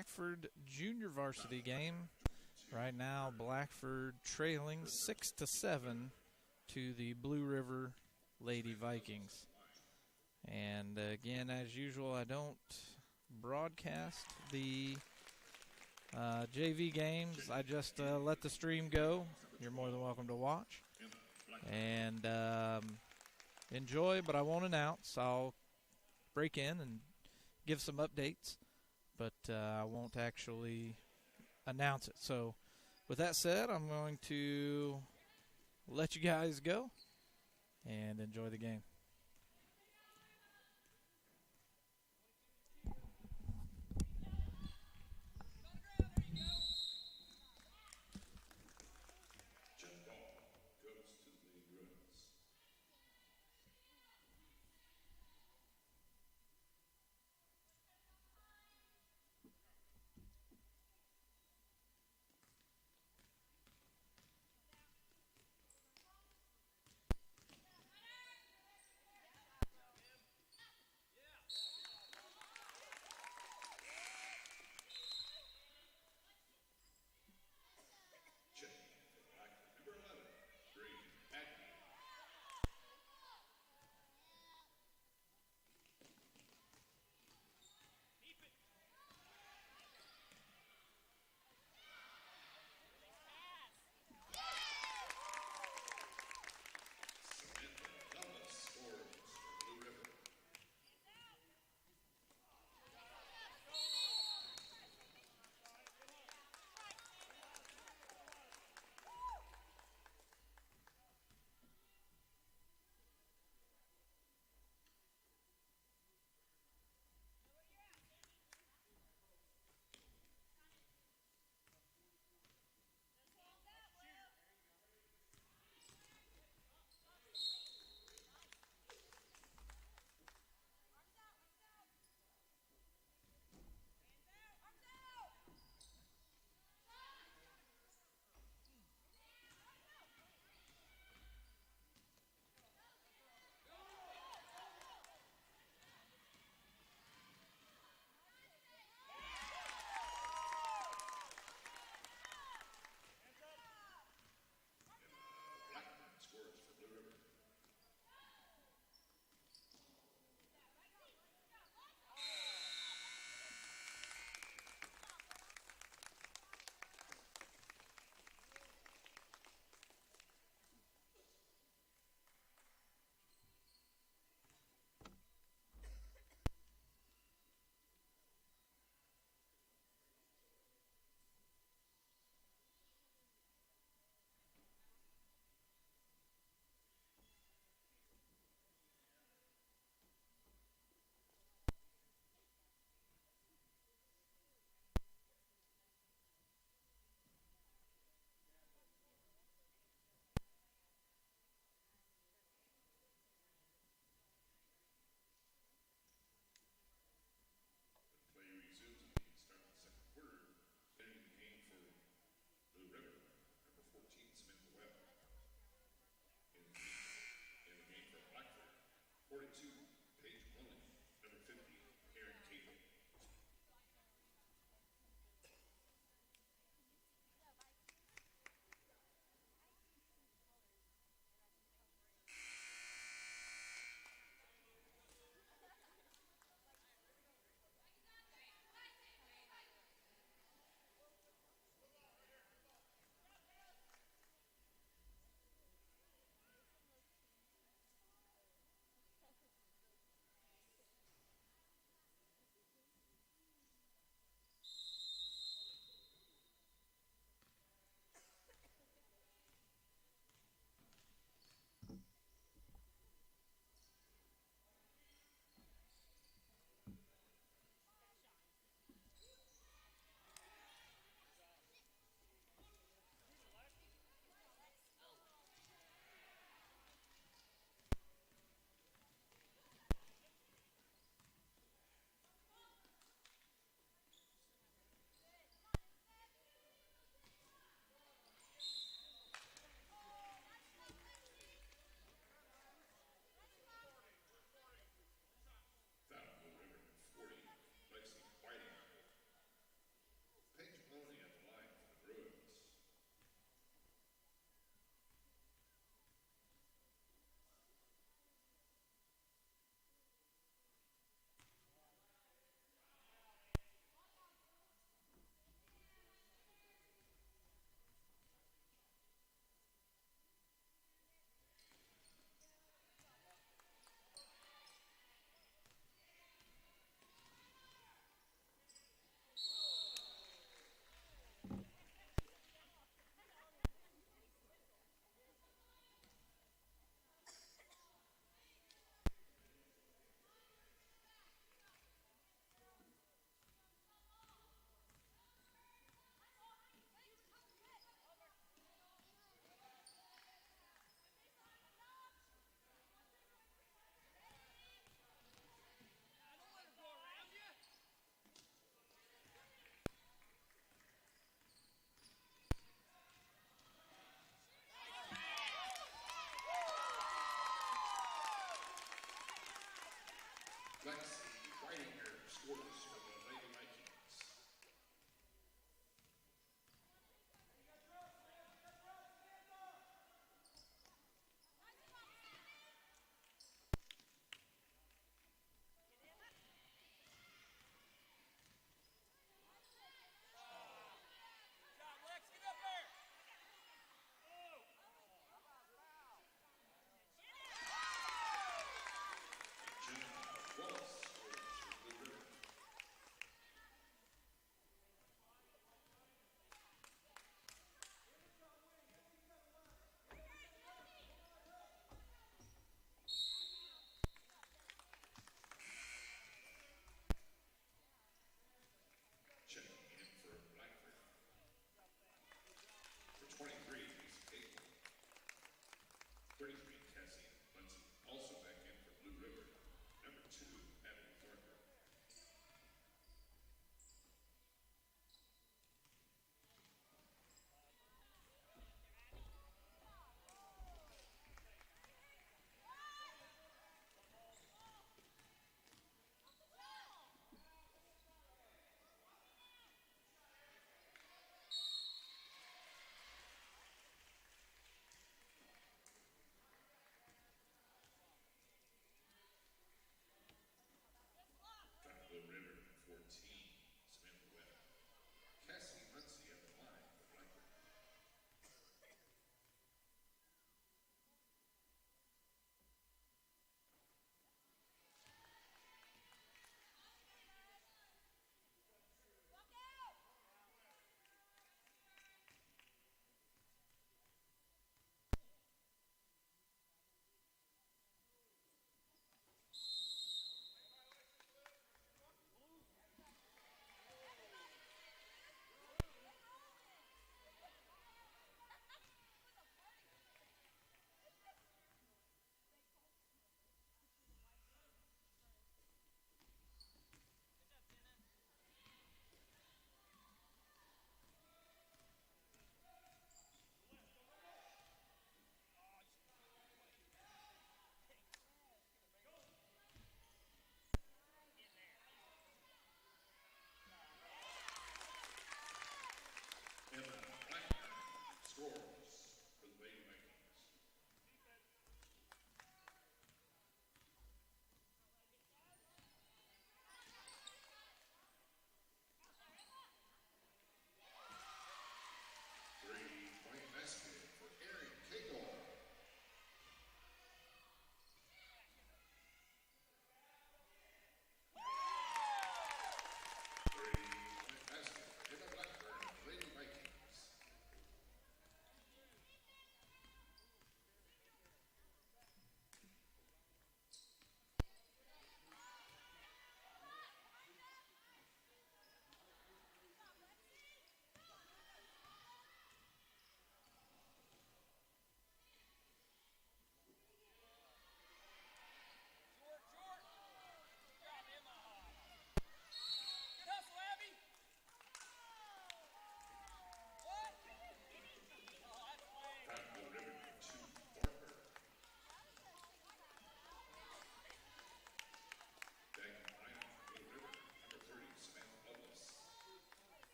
Blackford junior varsity game. Right now, Blackford trailing 6-7 to the Blue River Lady Vikings. And again, as usual, I don't broadcast the JV games. I just let the stream go. You're more than welcome to watch and enjoy, but I won't announce. I'll break in and give some updates, but I won't actually announce it. So with that said, I'm going to let you guys go and enjoy the game.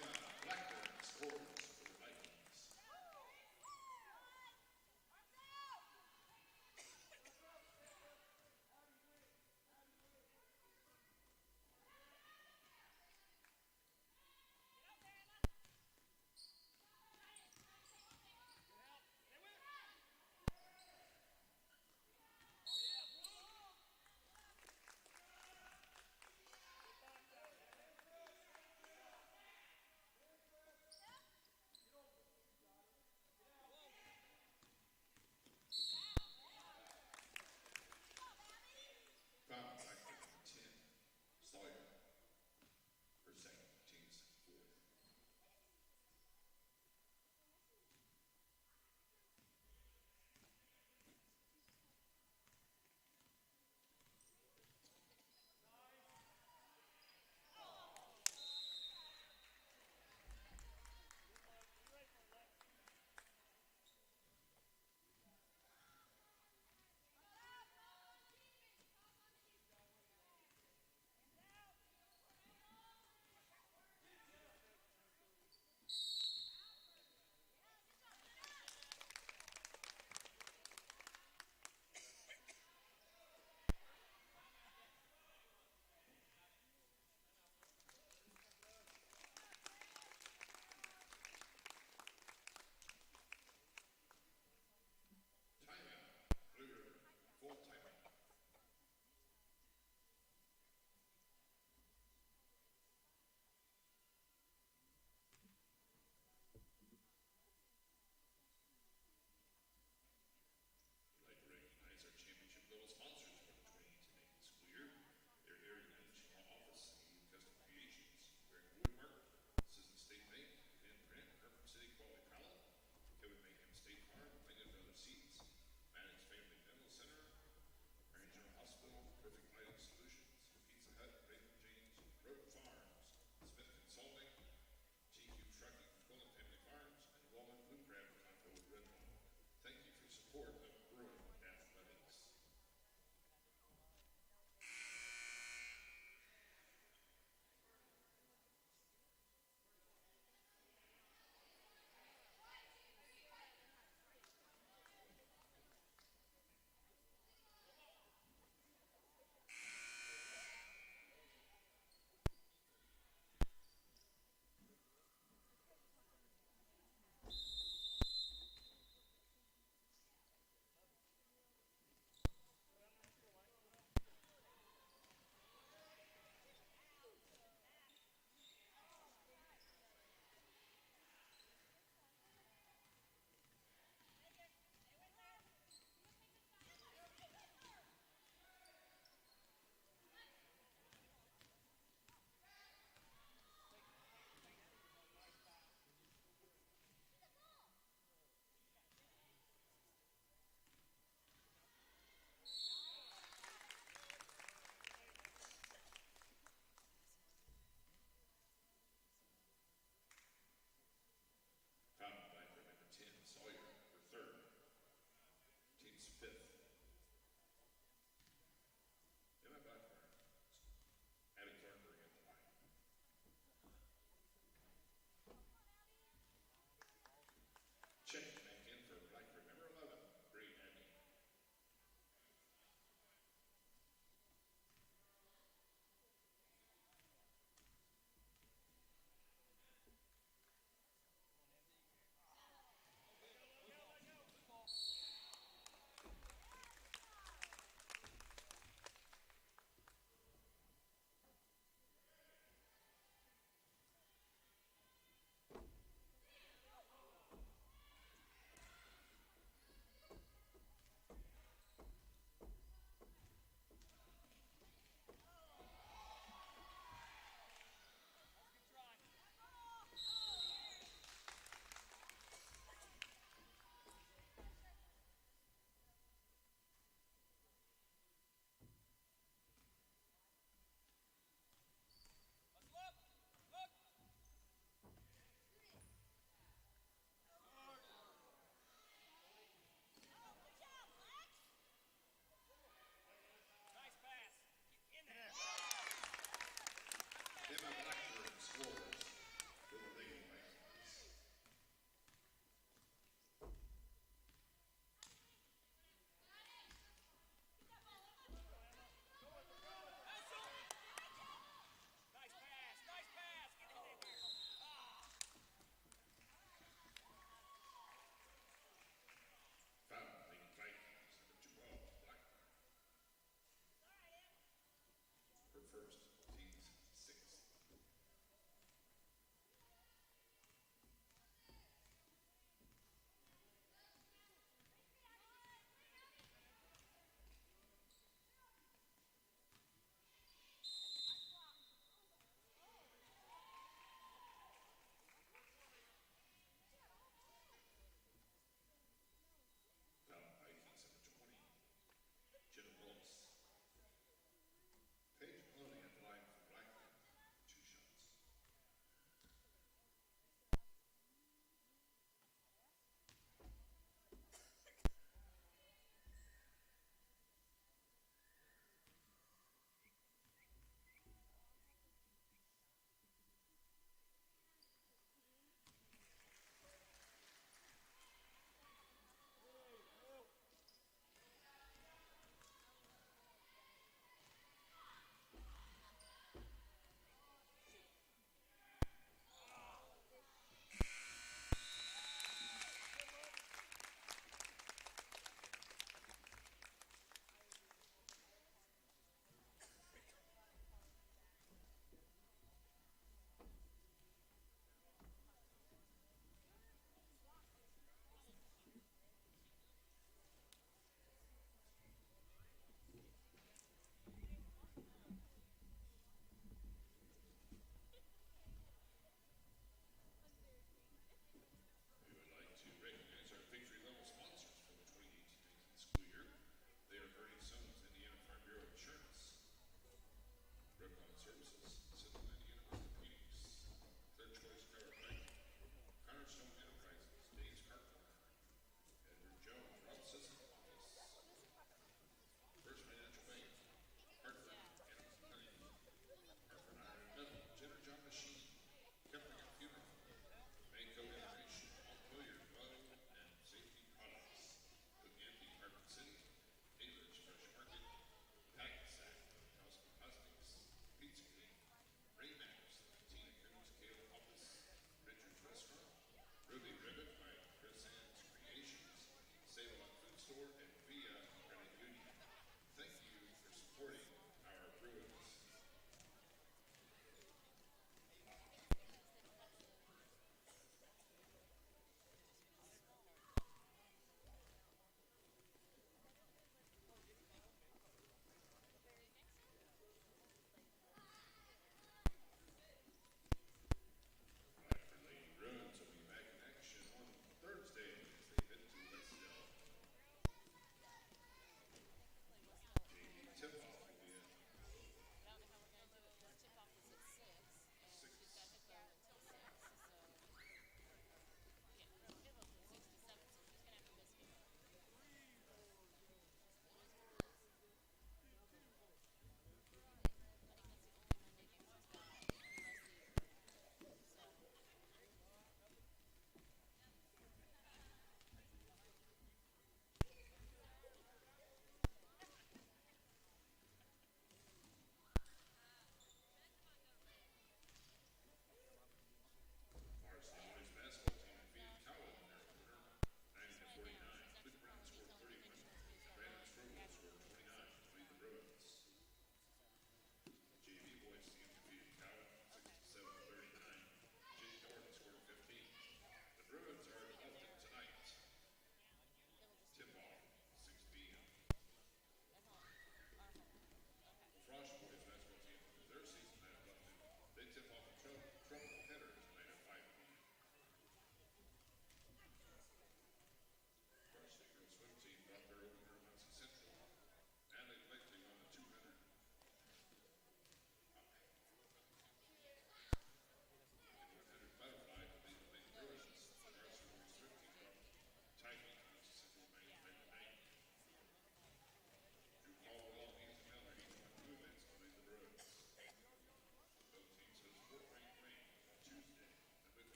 Blackford scores for the Vikings.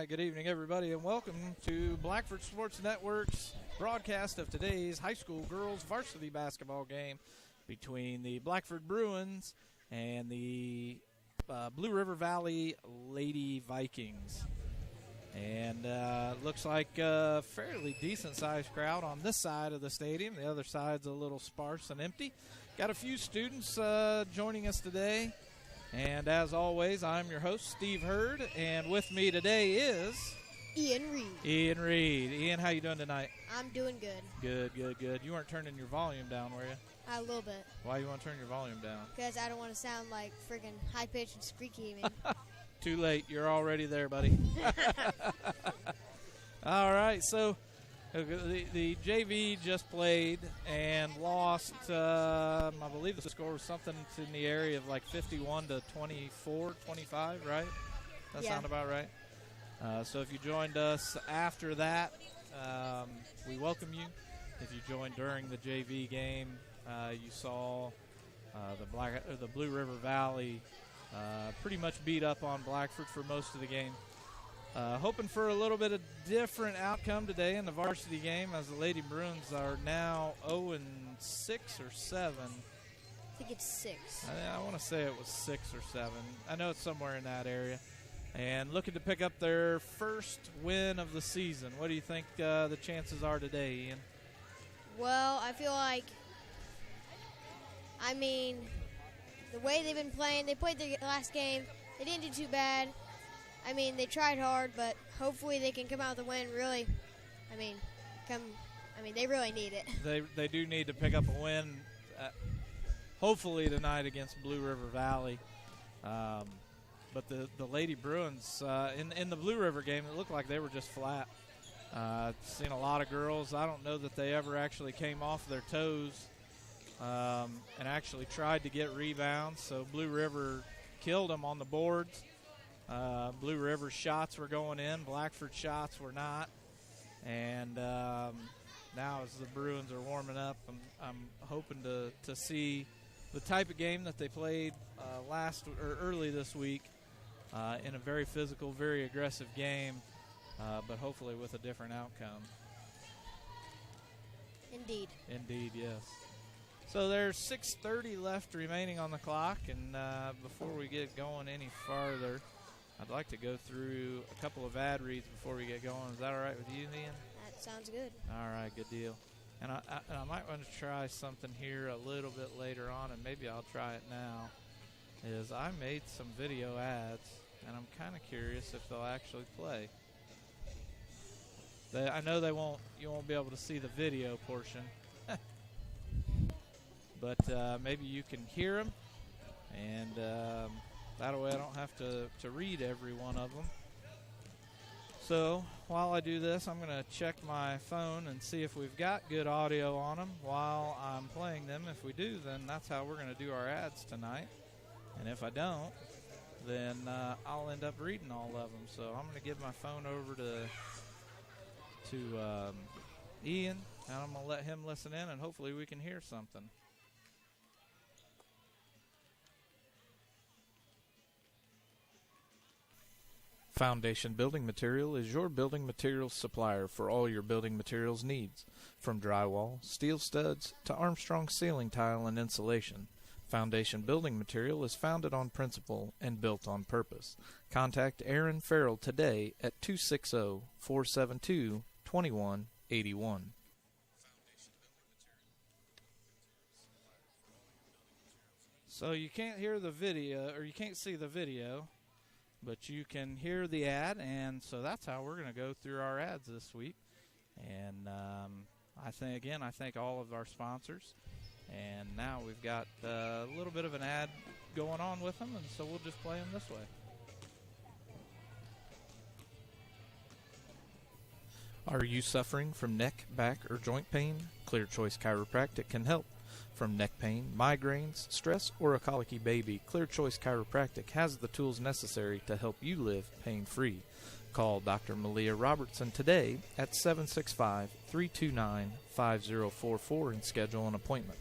right, good evening, everybody, and welcome to Blackford Sports Network's broadcast of today's high school girls varsity basketball game between the Blackford Bruins and the Blue River Valley Lady Vikings. And looks like a fairly decent-sized crowd on this side of the stadium. The other side's a little sparse and empty. Got a few students joining us today. And as always, I'm your host, Steve Hurd, and with me today is Ian Reed. Ian Reed. Ian, how you doing tonight? I'm doing good. Good. You weren't turning your volume down, were you? A little bit. Why you want to turn your volume down? Because I don't want to sound like friggin' high-pitched and squeaky. Too late. You're already there, buddy. All right, so the JV just played and lost, I believe the score was something in the area of like 51 to 24, 25, right? That sound about right? So if you joined us after that, we welcome you. If you joined during the JV game, you saw the Blue River Valley pretty much beat up on Blackford for most of the game. Hoping for a little bit of different outcome today in the varsity game, as the Lady Bruins are now 0-6 or 7. I think it's 6. I want to say it was 6 or 7. I know it's somewhere in that area. And looking to pick up their first win of the season. What do you think the chances are today, Ian? Well, I feel like, the way they've been playing, they played their last game. They didn't do too bad. They tried hard, but hopefully they can come out with a win. Really, they really need it. They do need to pick up a win, hopefully tonight against Blue River Valley. But the Lady Bruins, in the Blue River game, it looked like they were just flat. Seen a lot of girls. I don't know that they ever actually came off their toes and actually tried to get rebounds. So Blue River killed them on the boards. Blue River's shots were going in. Blackford's shots were not. And now as the Bruins are warming up, I'm hoping to see the type of game that they played early this week in a very physical, very aggressive game, but hopefully with a different outcome. Indeed, yes. So there's 6:30 left remaining on the clock, and before we get going any farther, I'd like to go through a couple of ad reads before we get going. Is that all right with you, Ian? That sounds good. All right, good deal. And I might want to try something here a little bit later on, and maybe I'll try it now, is I made some video ads, and I'm kind of curious if they'll actually play. I know you won't be able to see the video portion, but maybe you can hear them, and that way I don't have to read every one of them. So while I do this, I'm going to check my phone and see if we've got good audio on them while I'm playing them. If we do, then that's how we're going to do our ads tonight. And if I don't, then I'll end up reading all of them. So I'm going to give my phone over to Ian, and I'm going to let him listen in, and hopefully we can hear something. Foundation Building Material is your building materials supplier for all your building materials needs, from drywall, steel studs, to Armstrong ceiling tile and insulation. Foundation Building Material is founded on principle and built on purpose. Contact Aaron Farrell today at 260-472-2181. So you can't hear the video, or you can't see the video, but you can hear the ad, and so that's how we're going to go through our ads this week. And I thank all of our sponsors. And now we've got a little bit of an ad going on with them, and so we'll just play them this way. Are you suffering from neck, back, or joint pain? Clear Choice Chiropractic can help. From neck pain, migraines, stress, or a colicky baby, Clear Choice Chiropractic has the tools necessary to help you live pain-free. Call Dr. Malia Robertson today at 765-329-5044 and schedule an appointment.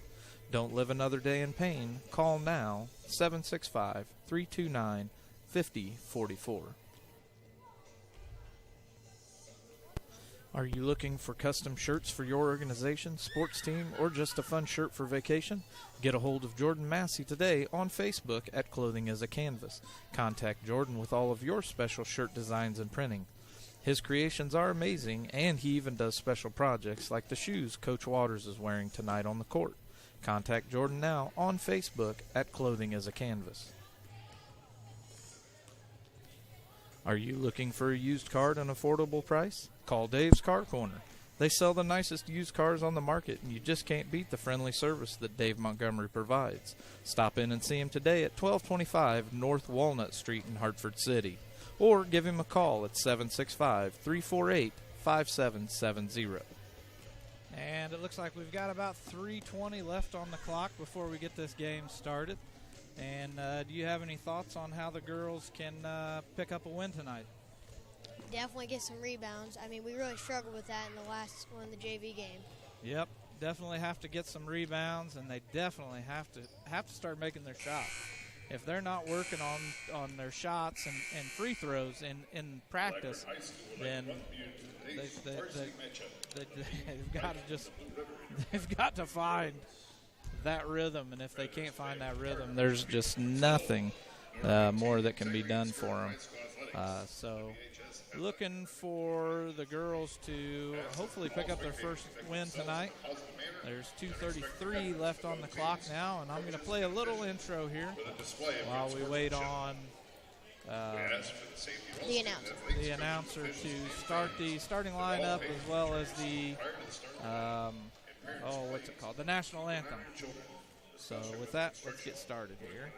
Don't live another day in pain. Call now, 765-329-5044. Are you looking for custom shirts for your organization, sports team, or just a fun shirt for vacation? Get a hold of Jordan Massey today on Facebook at Clothing as a Canvas. Contact Jordan with all of your special shirt designs and printing. His creations are amazing, and he even does special projects like the shoes Coach Waters is wearing tonight on the court. Contact Jordan now on Facebook at Clothing as a Canvas. Are you looking for a used car at an affordable price? Call Dave's Car Corner. They sell the nicest used cars on the market, and you just can't beat the friendly service that Dave Montgomery provides. Stop in and see him today at 1225 North Walnut Street in Hartford City, or give him a call at 765-348-5770. And it looks like we've got about 3:20 left on the clock before we get this game started. And do you have any thoughts on how the girls can pick up a win tonight? Definitely get some rebounds. I mean, we really struggled with that in the last one, the JV game. Yep, definitely have to get some rebounds, and they definitely have to start making their shots. If they're not working on their shots and free throws in practice, then they've got to find that rhythm, and if they can't find that rhythm, there's just nothing more that can be done for them. So looking for the girls to hopefully pick up their first win tonight. There's 2:33 left on the clock now, and I'm going to play a little intro here while we wait on the announcer to start the starting lineup, as well as the the national anthem. So with that, let's get started here.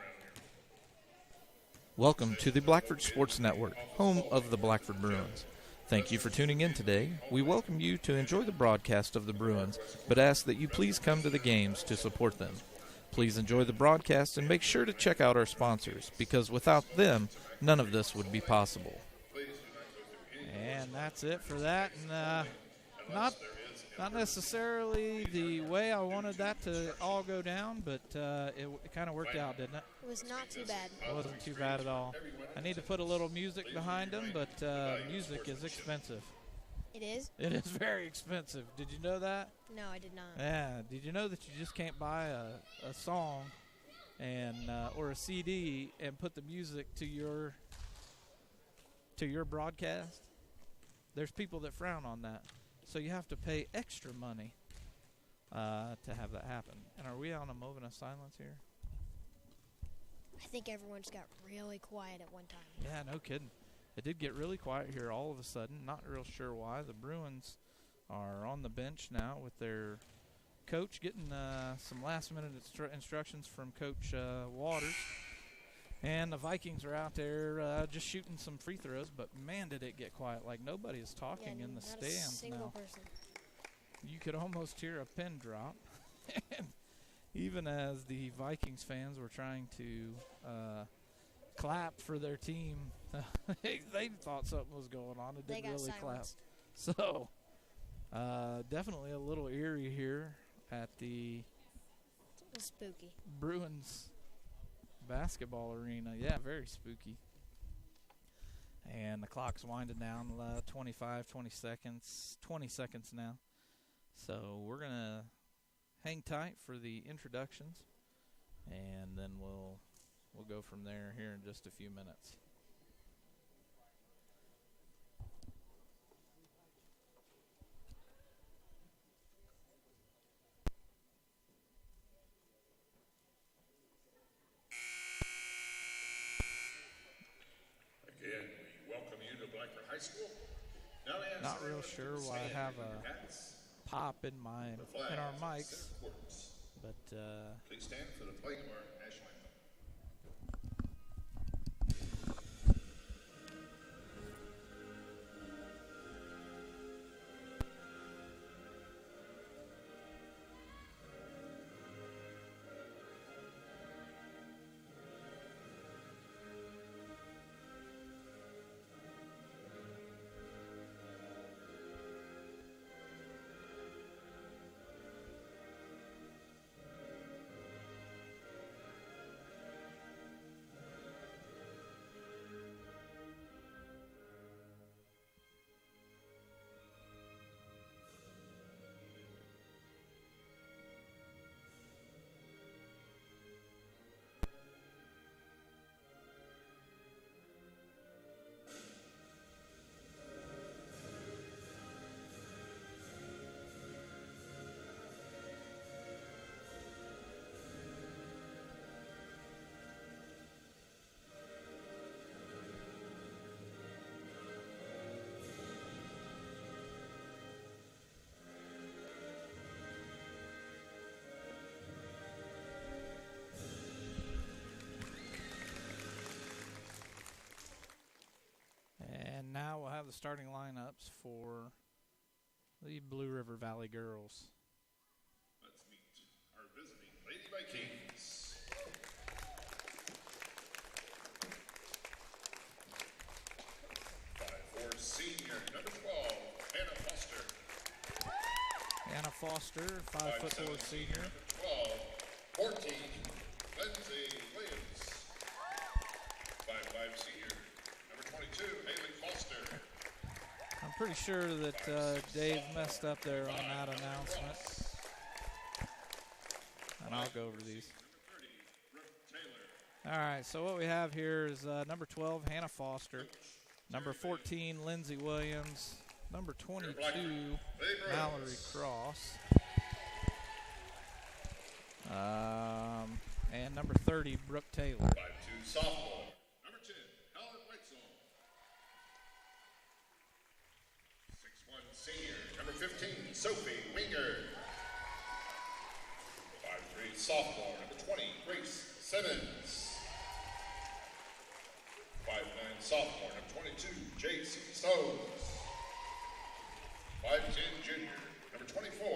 Welcome to the Blackford Sports Network, home of the Blackford Bruins. Thank you for tuning in today. We welcome you to enjoy the broadcast of the Bruins, but ask that you please come to the games to support them. Please enjoy the broadcast and make sure to check out our sponsors, because without them, none of this would be possible. And that's it for that. And not necessarily the way I wanted that to all go down, but it kind of worked out, didn't it? It was not too bad. It wasn't too bad at all. I need to put a little music behind them, but music is expensive. It is? It is very expensive. Did you know that? No, I did not. Yeah. Did you know that you just can't buy a song and or a CD and put the music to your broadcast? There's people that frown on that. So you have to pay extra money to have that happen. And are we on a moment of silence here? I think everyone just got really quiet at one time. Yeah, no kidding. It did get really quiet here all of a sudden. Not real sure why. The Bruins are on the bench now with their coach getting some last-minute instructions from Coach Waters. And the Vikings are out there just shooting some free throws, but man, did it get quiet. Like nobody is talking in the stands now. Person. You could almost hear a pin drop. Even as the Vikings fans were trying to clap for their team, they thought something was going on. It didn't really clap. So definitely a little eerie here at the spooky Bruins basketball arena. Yeah, very spooky. And the clock's winding down 20 seconds now. So we're going to hang tight for the introductions, and then we'll go from there here in just a few minutes. Again, we welcome you to Blackford High School. Not real sure why I have a pop in our mics, but please stand for the playing of our national anthem. starting lineups for the Blue River Valley girls. Let's meet our visiting Lady Vikings. 5'4" senior, number 12, Hannah Foster. Hannah Foster, 5'4" senior. 12, 14, Lindsay Williams. 5'5" senior, number 22, Haley Foster. I'm pretty sure that Dave messed up there on that announcement. And I'll go over these. All right, so what we have here is number 12, Hannah Foster. Number 14, Lindsay Williams. Number 22, Mallory Cross. And number 30, Brooke Taylor. 5'2" sophomore, number 10, Helen Whitesell. 6'1" senior, number 15, Sophie Winger. 5'3" sophomore, number 20, Grace Simmons. 5'9" sophomore, number 22, J.C. Stones. 5'10" junior, number 24,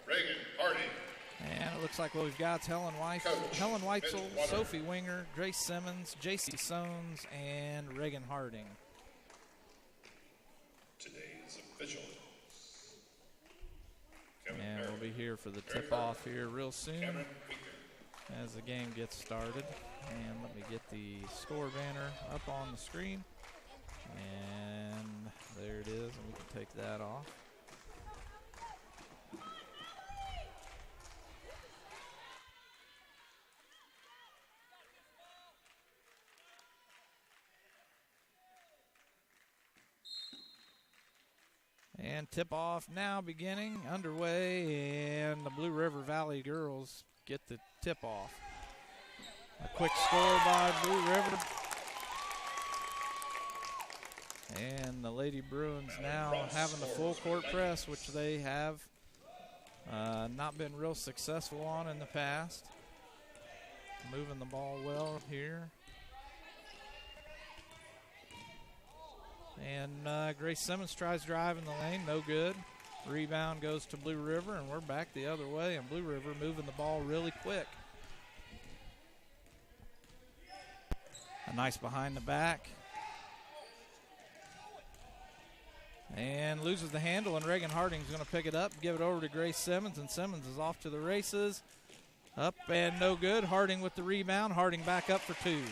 Reagan Harding. And it looks like what we've got is Helen Weitzel, Sophie Winger, Grace Simmons, J.C. Sones, and Reagan Harding. Today's officials. And we'll be here for the tip-off here real soon as the game gets started. And let me get the score banner up on the screen. And there it is, and we can take that off. And tip-off now beginning, underway, and the Blue River Valley girls get the tip-off. A quick score by Blue River. And the Lady Bruins now having the full court press, which they have not been real successful on in the past. Moving the ball well here. And Grace Simmons tries driving the lane, no good. Rebound goes to Blue River, and we're back the other way, and Blue River moving the ball really quick. A nice behind the back. And loses the handle, and Reagan Harding's going to pick it up, give it over to Grace Simmons, and Simmons is off to the races. Up and no good. Harding with the rebound. Harding back up for two.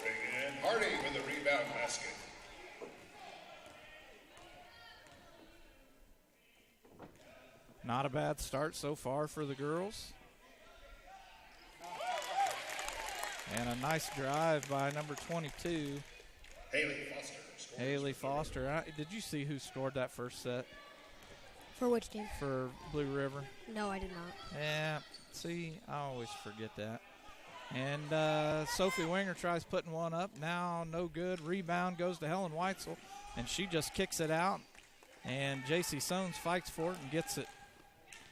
Reagan Harding with the rebound basket. Not a bad start so far for the girls. And a nice drive by number 22. Haley Foster. Haley Foster. Did you see who scored that first set? For which team? For Blue River. No, I did not. Yeah, see, I always forget that. And Sophie Winger tries putting one up. Now no good. Rebound goes to Helen Weitzel, and she just kicks it out. And J.C. Sones fights for it and gets it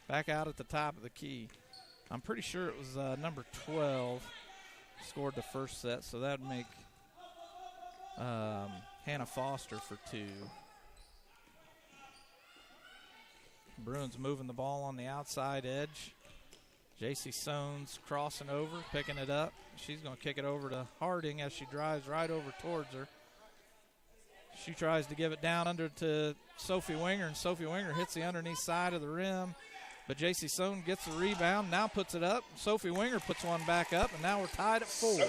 back out at the top of the key. I'm pretty sure it was number 12 scored the first set, so that would make Hannah Foster for two. Bruins moving the ball on the outside edge. J.C. Sones crossing over, picking it up. She's going to kick it over to Harding as she drives right over towards her. She tries to give it down under to Sophie Winger, and Sophie Winger hits the underneath side of the rim. But J.C. Sones gets the rebound, now puts it up. Sophie Winger puts one back up, and now we're tied at 4. Sophie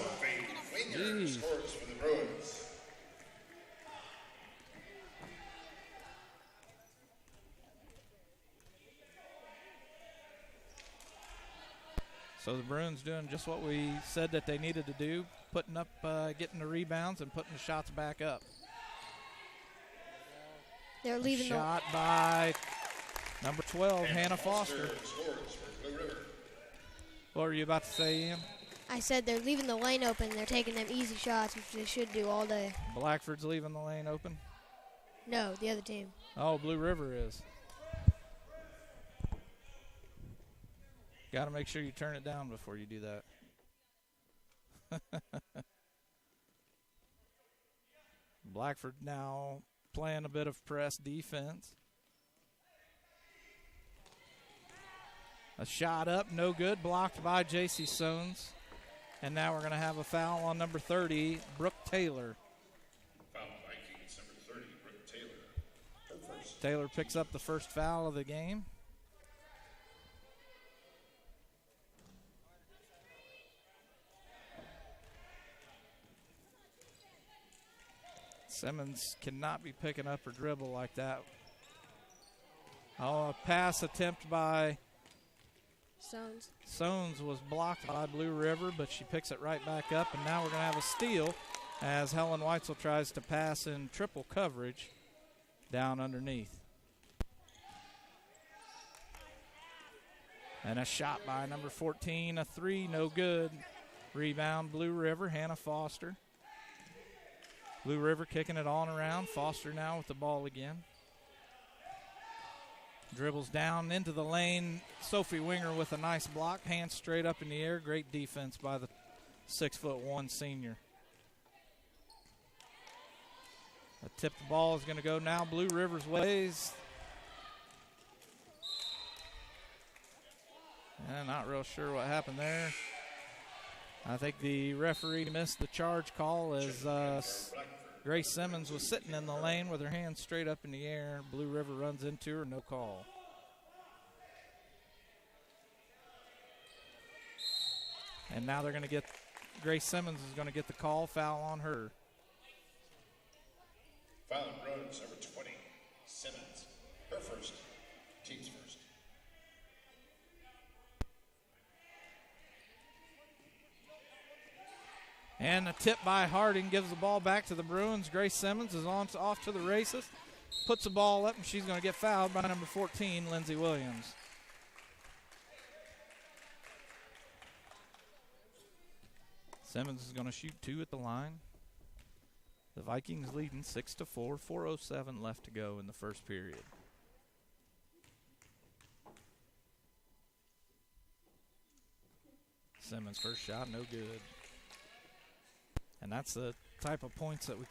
Winger scores for the Bruins. So the Bruins doing just what we said that they needed to do, putting up, getting the rebounds and putting the shots back up. They're leaving shot by number 12, Hannah Foster. Scores for Blue River. What were you about to say, Ian? I said they're leaving the lane open. They're taking them easy shots, which they should do all day. Blackford's leaving the lane open? No, the other team. Oh, Blue River is. Got to make sure you turn it down before you do that. Blackford now playing a bit of press defense. A shot up, no good, blocked by J.C. Sones. And now we're going to have a foul on number 30, Brooke Taylor. Foul Vikings, number 30, Brooke Taylor. Her first. Taylor picks up the first foul of the game. Simmons cannot be picking up her dribble like that. Oh, a pass attempt by Sones was blocked by Blue River, but she picks it right back up, and now we're going to have a steal as Helen Weitzel tries to pass in triple coverage down underneath. And a shot by number 14, a three, no good. Rebound, Blue River, Hannah Foster. Blue River kicking it on around. Foster now with the ball again. Dribbles down into the lane. Sophie Winger with a nice block. Hands straight up in the air. Great defense by the 6'1" senior. A tipped ball is going to go now Blue River's ways. And not real sure what happened there. I think the referee missed the charge call as Grace Simmons was sitting in the lane with her hands straight up in the air. Blue River runs into her, no call. And now they're going to get, Grace Simmons is going to get the call, foul on her. Foul on Bruins, number 20, Simmons. Her first, team's first. And a tip by Harding gives the ball back to the Bruins. Grace Simmons is off to the races. Puts the ball up, and she's going to get fouled by number 14, Lindsey Williams. Simmons is going to shoot two at the line. The Vikings leading 6-4, 4:07 left to go in the first period. Simmons' first shot, no good. And that's the type of points that we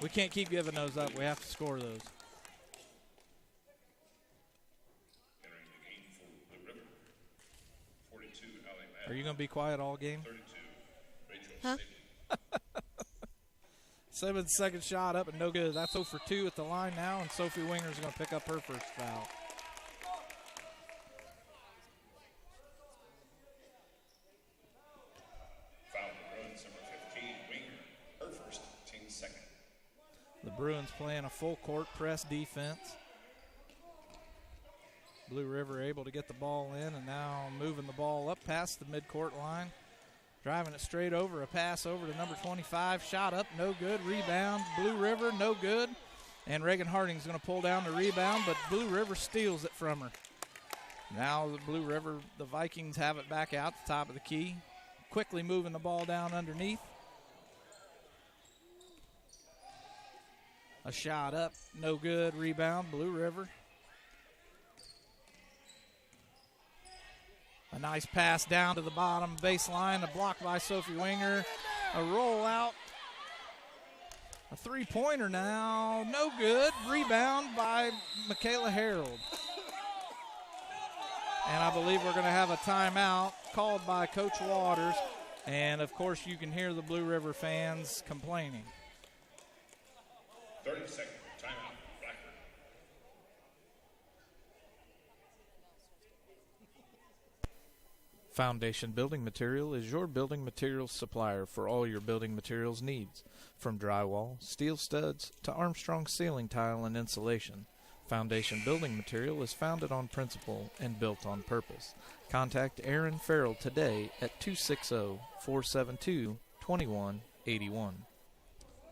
can't keep giving those up. We have to score those. Entering the game for the River, 42, Allie Madden. Are you going to be quiet all game? 32, Rachel Huh? Sidney. Simmons' second shot up and no good. That's 0 for 2 at the line now, and Sophie Winger is going to pick up her first foul. Foul on Bruins, number 15, Winger. Her first, team's second. The Bruins playing a full court press defense. Blue River able to get the ball in and now moving the ball up past the midcourt line. Driving it straight over, a pass over to number 25. Shot up, no good. Rebound, Blue River, no good. And Reagan Harding's going to pull down the rebound, but Blue River steals it from her. Now the Blue River, the Vikings have it back out the top of the key. Quickly moving the ball down underneath. A shot up, no good. Rebound, Blue River. A nice pass down to the bottom baseline, a block by Sophie Winger, a rollout, a three-pointer now, no good. Rebound by Michaela Harold. And I believe we're going to have a timeout called by Coach Waters. And, of course, you can hear the Blue River fans complaining. 30-second timeout, Blackford. Foundation Building Material is your building materials supplier for all your building materials needs. From drywall, steel studs, to Armstrong ceiling tile and insulation, Foundation Building Material is founded on principle and built on purpose. Contact Aaron Farrell today at 260-472-2181.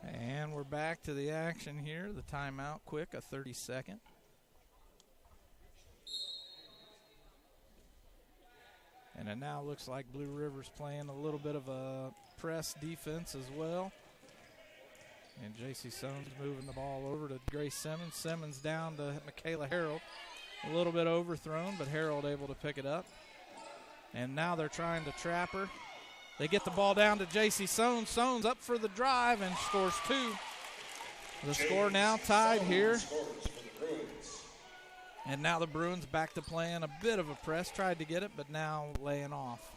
And we're back to the action here. The timeout quick, a 30-second. And it now looks like Blue River's playing a little bit of a press defense as well. And J.C. Sones moving the ball over to Grace Simmons. Simmons down to Michaela Harold. A little bit overthrown, but Harold able to pick it up. And now they're trying to trap her. They get the ball down to J.C. Sones. Sones up for the drive and scores two. The score now tied here. Scores for the Bruins. And now the Bruins back to playing a bit of a press. Tried to get it, but now laying off.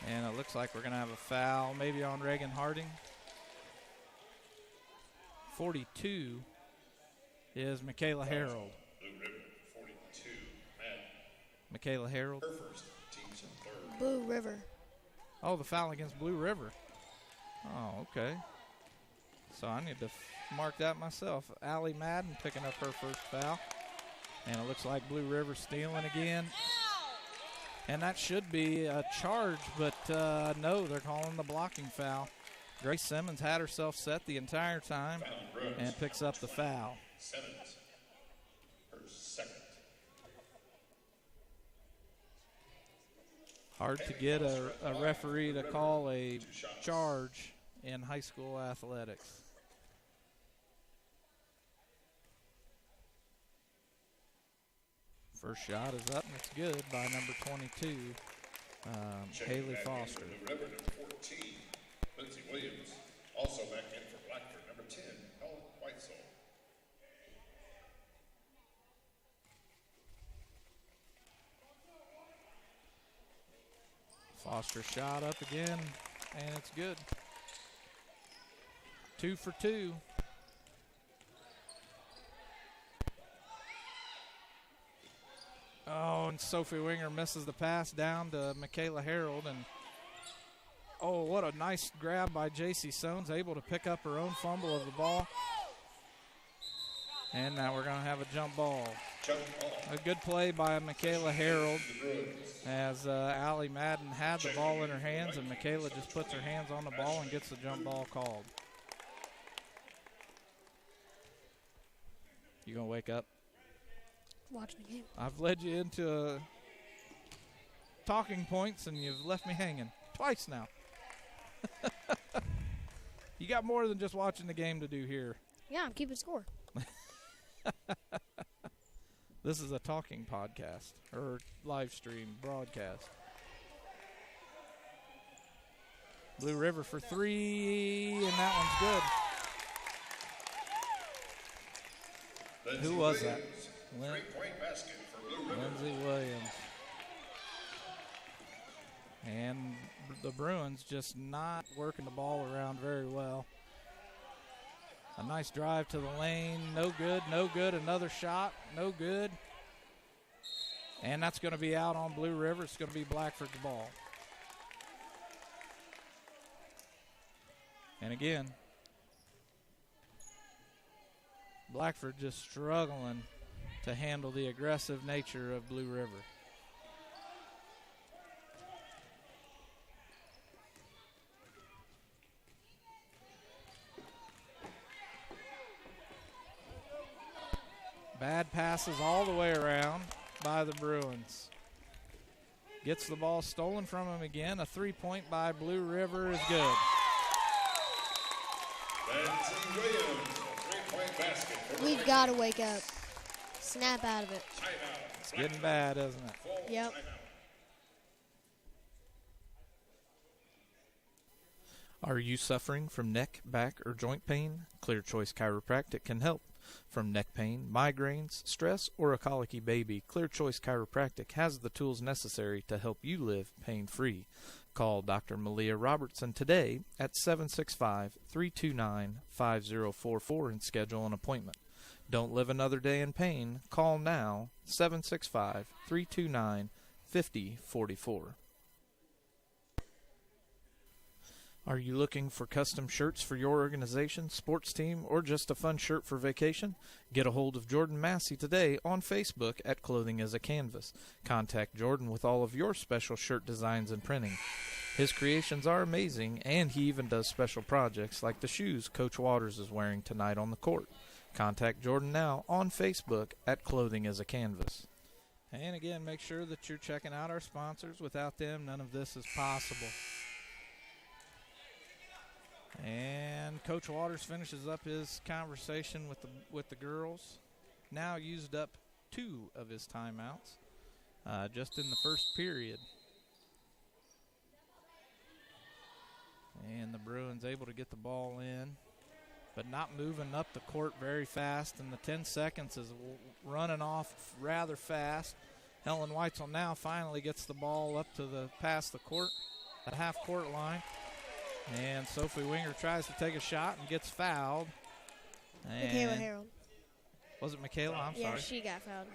And it looks like we're going to have a foul maybe on Reagan Harding. 42 is Michaela Harold. Blue River, 42. Madden, Michaela Harold. her first, team's third. Blue River. Oh, the foul against Blue River. Oh, okay. So I need to mark that myself. Allie Madden picking up her first foul. And it looks like Blue River stealing again. And that should be a charge, but no, they're calling the blocking foul. Grace Simmons had herself set the entire time and picks up the foul. Simmons, her second. Hard to get a referee to call a charge in high school athletics. First shot is up, and it's good by number 22, Haley Foster. Blue River, number 14. Lindsay Williams, also back in for Blackford, number 10, Helen Whitesell. Foster shot up again, and it's good. 2 for 2. Oh, and Sophie Winger misses the pass down to Michaela Harold. And oh, what a nice grab by J.C. Sones, able to pick up her own fumble of the ball. And now we're going to have a jump ball. A good play by Michaela Harold as Allie Madden had the ball in her hands, and Michaela just puts her hands on the ball and gets the jump ball called. You going to wake up? Watching the game. I've led you into talking points, and you've left me hanging twice now. You got more than just watching the game to do here. Yeah, I'm keeping score. This is a talking podcast or live stream broadcast. Blue River for 3, and that one's good. Lindsay Who was that? Williams, three-point basket for Blue River. Lindsay Williams. And the Bruins just not working the ball around very well. A nice drive to the lane. No good, no good. Another shot, no good. And that's going to be out on Blue River. It's going to be Blackford's ball. And again, Blackford just struggling to handle the aggressive nature of Blue River. Bad passes all the way around by the Bruins. Gets the ball stolen from him again. A 3-point by Blue River is good. Lindsay Williams, three-point basket for We've got to wake up. Snap out of it. timeout. It's getting bad, isn't it? Full Yep. timeout. Are you suffering from neck, back, or joint pain? Clear Choice Chiropractic can help. From neck pain, migraines, stress, or a colicky baby, Clear Choice Chiropractic has the tools necessary to help you live pain-free. Call Dr. Malia Robertson today at 765-329-5044 and schedule an appointment. Don't live another day in pain. Call now, 765-329-5044. Are you looking for custom shirts for your organization, sports team, or just a fun shirt for vacation? Get a hold of Jordan Massey today on Facebook at Clothing as a Canvas. Contact Jordan with all of your special shirt designs and printing. His creations are amazing, and he even does special projects like the shoes Coach Waters is wearing tonight on the court. Contact Jordan now on Facebook at Clothing as a Canvas. And again, make sure that you're checking out our sponsors. Without them, none of this is possible. And Coach Waters finishes up his conversation with the girls. Now used up 2 of his timeouts just in the first period. And the Bruins able to get the ball in, but not moving up the court very fast. And the 10 seconds is running off rather fast. Helen Weitzel now finally gets the ball up to the past the court, the half-court line. And Sophie Winger tries to take a shot and gets fouled. Michaela Harold. Was it Michaela? I'm sorry. Yeah, she got fouled.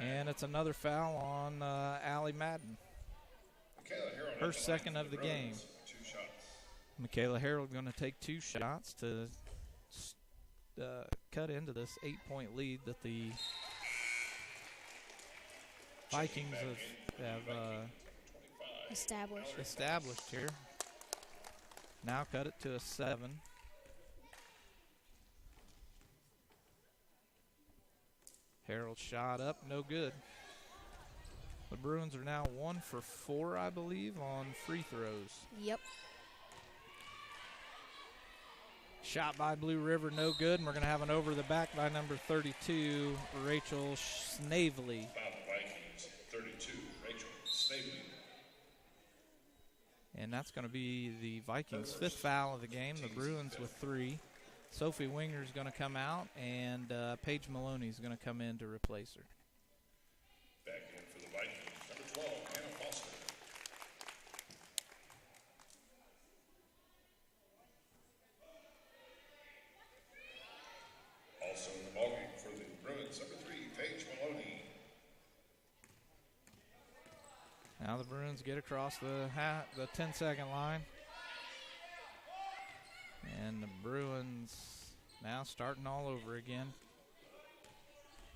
And it's another foul on Allie Madden. Her second of the game. Michaela Harold going to take 2 shots to cut into this 8-point lead that the Vikings have established here. Now cut it to a 7. Harold shot up, no good. The Bruins are now 1 for 4, I believe, on free throws. Yep. Shot by Blue River, no good, and we're going to have an over the back by number 32, Rachel Snavely. Foul Vikings, 32, Rachel Snavely. And that's going to be the Vikings' 5th foul of the game, the Bruins with 3. Sophie Winger is going to come out, and Paige Maloney is going to come in to replace her. Back in for the Vikings, number 12, Hannah Foster. Also in the ballgame for the Bruins, number 3, Paige Maloney. Now the Bruins get across the 10-second line. And the Bruins now starting all over again.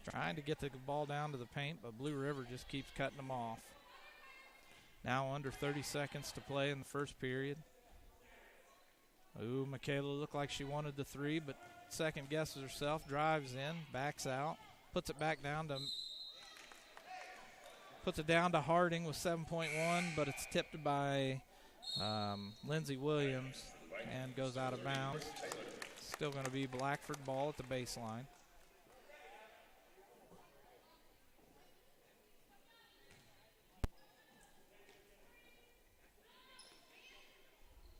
Trying to get the ball down to the paint, but Blue River just keeps cutting them off. Now under 30 seconds to play in the first period. Ooh, Michaela looked like she wanted the 3, but second guesses herself, drives in, backs out, puts it down to Harding with 7.1, but it's tipped by Lindsey Williams and goes out of bounds. Still going to be Blackford ball at the baseline.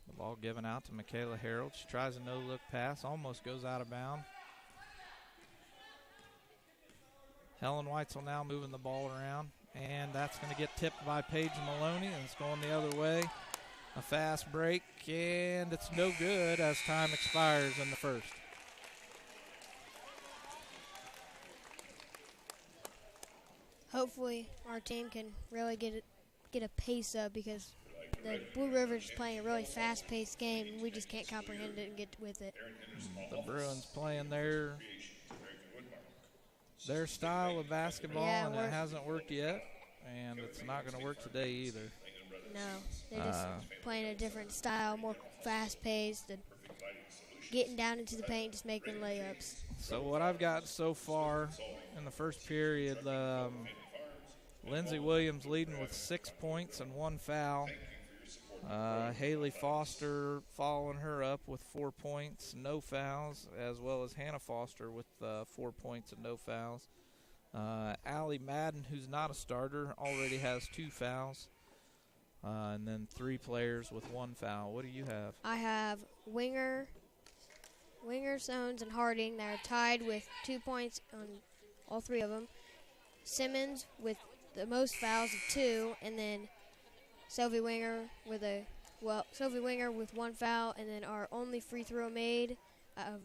The ball given out to Michaela Harold. She tries a no-look pass, almost goes out of bounds. Helen Weitzel now moving the ball around, and that's going to get tipped by Paige Maloney, and it's going the other way. A fast break, and it's no good as time expires in the first. Hopefully our team can really get a pace up, because the Blue River is playing a really fast-paced game, and we just can't comprehend it and get with it. The Bruins playing their style of basketball, and it hasn't worked yet, and it's not going to work today either. No, they're just playing a different style, more fast-paced, and getting down into the paint, just making layups. So what I've got so far in the first period, Lindsey Williams leading with 6 points and 1 foul. Haley Foster following her up with 4 points, no fouls, as well as Hannah Foster with 4 points and no fouls. Allie Madden, who's not a starter, already has 2 fouls. And then 3 players with 1 foul. What do you have? I have Winger, Sones, and Harding. They're tied with 2 points on all 3 of them. Simmons with the most fouls of 2, and then Sophie Winger with 1 foul, and then our only free throw made,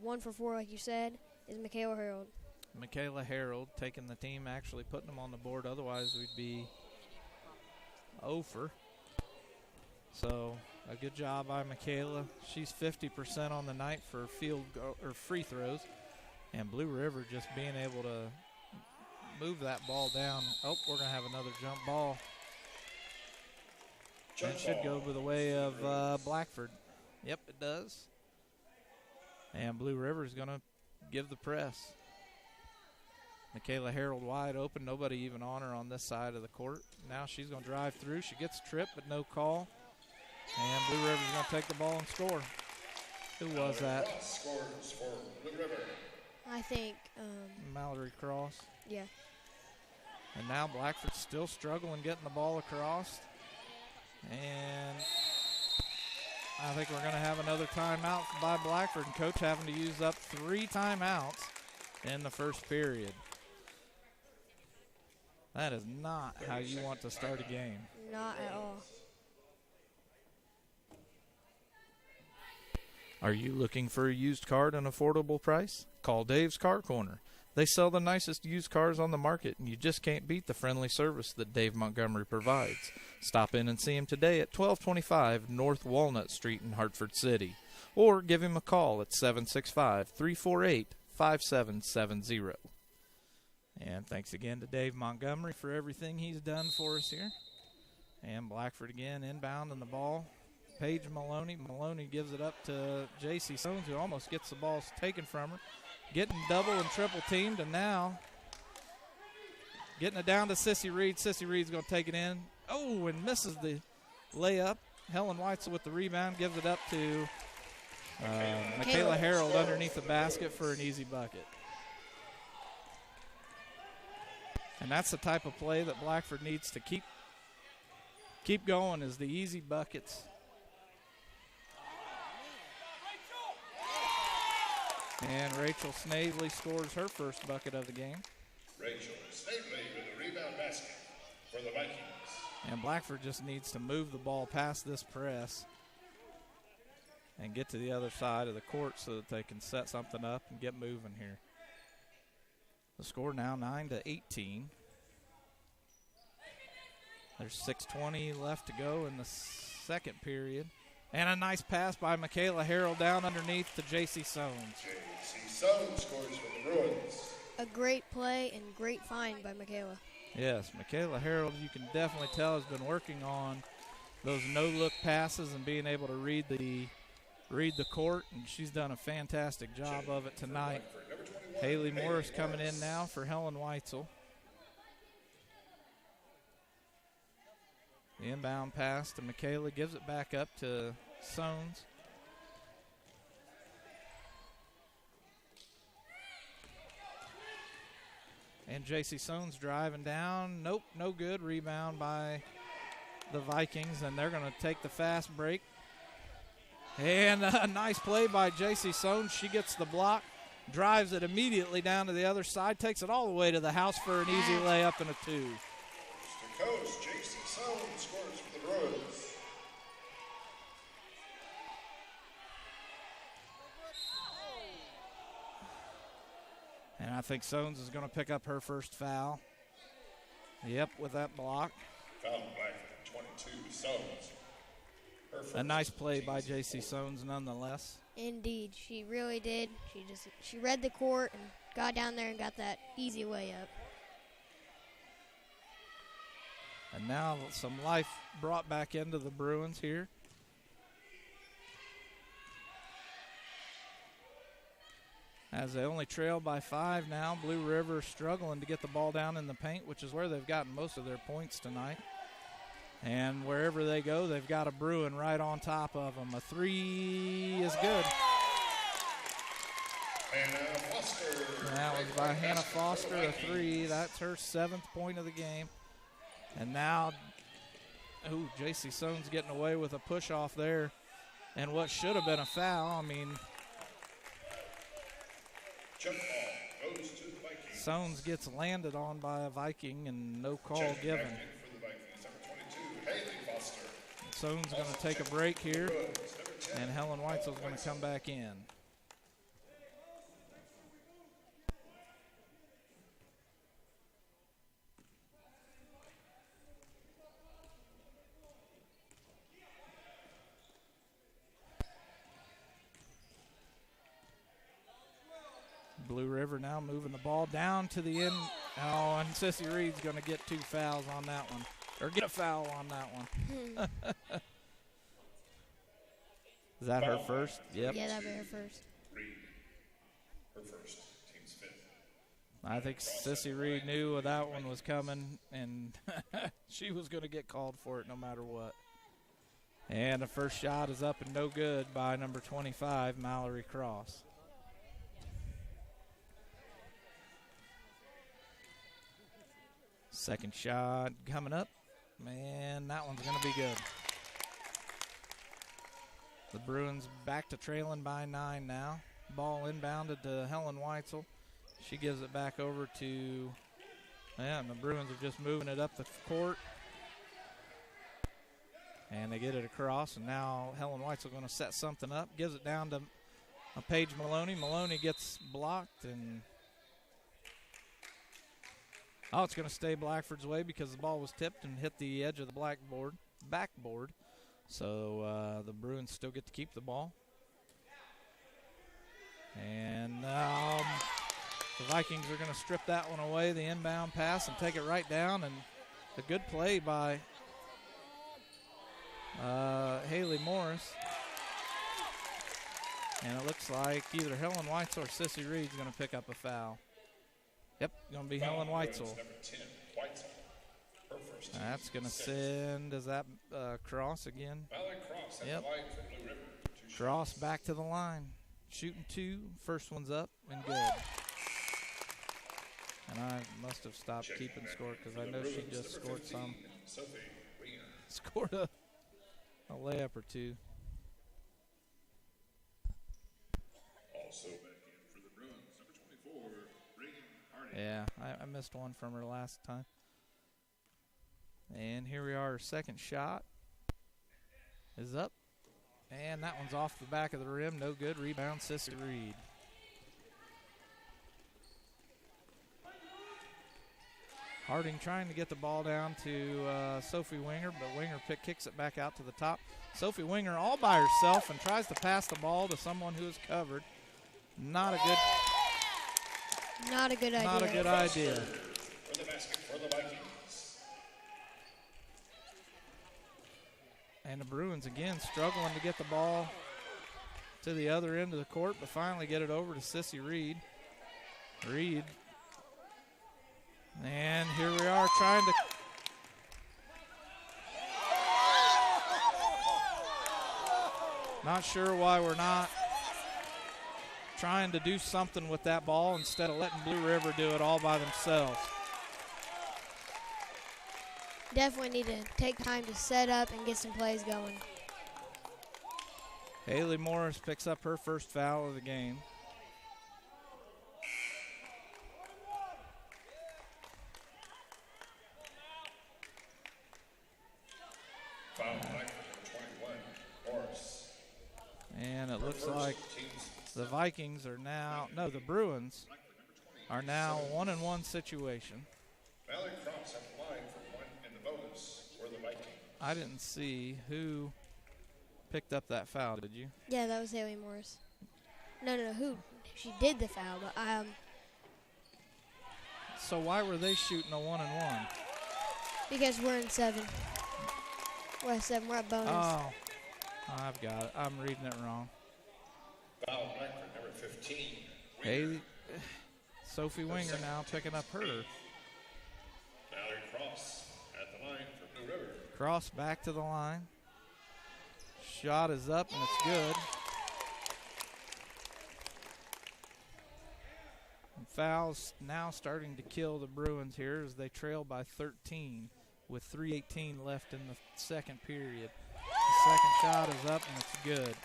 1 for 4, like you said, is Michaela Harold. Michaela Harold taking the team, actually putting them on the board. Otherwise, we'd be over. So a good job by Michaela. She's 50% on the night for free throws, and Blue River just being able to move that ball down. Oh, we're going to have another jump ball. And it should go over the way of Blackford. Yep, it does. And Blue River is going to give the press. Michaela Harold wide open. Nobody even on her on this side of the court. Now she's going to drive through. She gets tripped, but no call. And Blue River's going to take the ball and score. Who was that? Scores for Blue River. I think Mallory Cross. Yeah. And now Blackford's still struggling getting the ball across. And I think we're going to have another timeout by Blackford, and Coach having to use up 3 timeouts in the first period. That is not how you want to start a game. Not at all. Are you looking for a used car at an affordable price? Call Dave's Car Corner. They sell the nicest used cars on the market, and you just can't beat the friendly service that Dave Montgomery provides. Stop in and see him today at 1225 North Walnut Street in Hartford City, or give him a call at 765-348-5770. And thanks again to Dave Montgomery for everything he's done for us here. And Blackford again inbound in the ball. Paige Maloney. Maloney gives it up to J.C. Sones, who almost gets the ball taken from her. Getting double and triple teamed, and now getting it down to Sissy Reed. Sissy Reed's going to take it in. Oh, and misses the layup. Helen Weitzel with the rebound gives it up to Michaela Harold underneath the basket for an easy bucket. And that's the type of play that Blackford needs to keep going, is the easy buckets. And Rachel Snavely scores her first bucket of the game. Rachel Snavely with the rebound basket for the Vikings. And Blackford just needs to move the ball past this press and get to the other side of the court so that they can set something up and get moving here. The score now 9-18. There's 6:20 left to go in the second period. And a nice pass by Michaela Harrell down underneath to J.C. Sones. J.C. Sones scores for the Bruins. A great play and great find by Michaela. Yes, Michaela Harrell, you can definitely tell, has been working on those no-look passes and being able to read the court, and she's done a fantastic job of it tonight. Haley Morris coming in now for Helen Weitzel. The inbound pass to Michaela, gives it back up to Sones. And J.C. Sones driving down. Nope, no good. Rebound by the Vikings, and they're going to take the fast break. And a nice play by J.C. Sones. She gets the block, drives it immediately down to the other side, takes it all the way to the house for an easy layup and a 2. The coach, J.C. Sones, scores for the Bruins. And I think Sones is going to pick up her first foul. Yep, with that block. Foul Blackford, 22, Sones. A nice play by J.C. Sones nonetheless. Indeed, she really did. She read the court and got down there and got that easy layup. And now some life brought back into the Bruins here. As they only trail by 5 now, Blue River struggling to get the ball down in the paint, which is where they've gotten most of their points tonight. And wherever they go, they've got a Bruin right on top of them. A 3 is good. Hannah Foster. That was by Hannah Foster, a 3. That's her 7th point of the game. And now, J.C. Sones getting away with a push-off there. And what should have been a foul, Jump ball goes to the Vikings. Sones gets landed on by a Viking and no call Checking given. back in for the Vikings, number 22, Haley Foster. Sones going to take a break here, and Helen Weitzel's going to come back in. Blue River now moving the ball down to the end. Oh, and Sissy Reed's going to get 2 fouls on that one. Or get a foul on that one. Is that her first? Yep. Yeah, that'll be her first. Reed, her first, team's 5th. I think Sissy Reed knew that one was coming, and she was going to get called for it no matter what. And the first shot is up and no good by number 25, Mallory Cross. Second shot coming up. Man, that one's going to be good. The Bruins back to trailing by 9 now. Ball inbounded to Helen Weitzel. She gives it back over to, and the Bruins are just moving it up the court. And they get it across, and now Helen Weitzel going to set something up. Gives it down to Paige Maloney. Maloney gets blocked, and it's going to stay Blackford's way because the ball was tipped and hit the edge of the backboard. So the Bruins still get to keep the ball. And the Vikings are going to strip that one away, the inbound pass, and take it right down. And a good play by Haley Morris. And it looks like either Helen Weitzel or Sissy Reed's going to pick up a foul. Yep, going to be Helen Weitzel. Number 10, Weitzel. Her first team. That's going to send, is that Cross again? Mallory Cross at Yep. the line for Blue River. Cross back to the line. Shooting 2. First one's up and good. And I must have stopped keeping score because I know she just scored some. Sophie Winger. Scored a layup or two. Also back in for the Bruins, number 24, Reagan Harding. Yeah, I missed one from her last time. And here we are, her second shot is up. And that one's off the back of the rim, no good. Rebound, Sissy Reed. Harding trying to get the ball down to Sophie Winger, but Winger kicks it back out to the top. Sophie Winger all by herself and tries to pass the ball to someone who is covered. Not a good idea. For the basket for the Vikings. And the Bruins again struggling to get the ball to the other end of the court, but finally get it over to Sissy Reed. Reed. And here we are trying to. Not sure why we're not trying to do something with that ball instead of letting Blue River do it all by themselves. Definitely need to take time to set up and get some plays going. Haley Morris picks up her first foul of the game. Foul Blackford, number 21, Morris. And it looks like the Vikings are now, no, the Bruins are now 1-1 situation. Mallory Cross at the line for one in the bonus for the Vikings. I didn't see who picked up that foul, did you? Yeah, that was Haley Morris. No, who? She did the foul, but So why were they shooting a 1-1? because we're in 7. We're at 7. We're at bonus. Oh, I've got it. I'm reading it wrong. Foul Blackford, number 15. Haley, Sophie Winger now picking up her. Mallory Cross at the line for Blue River. Cross back to the line. Shot is up and it's good. And fouls now starting to kill the Bruins here as they trail by 13 with 3:18 left in the second period. The second shot is up and it's good.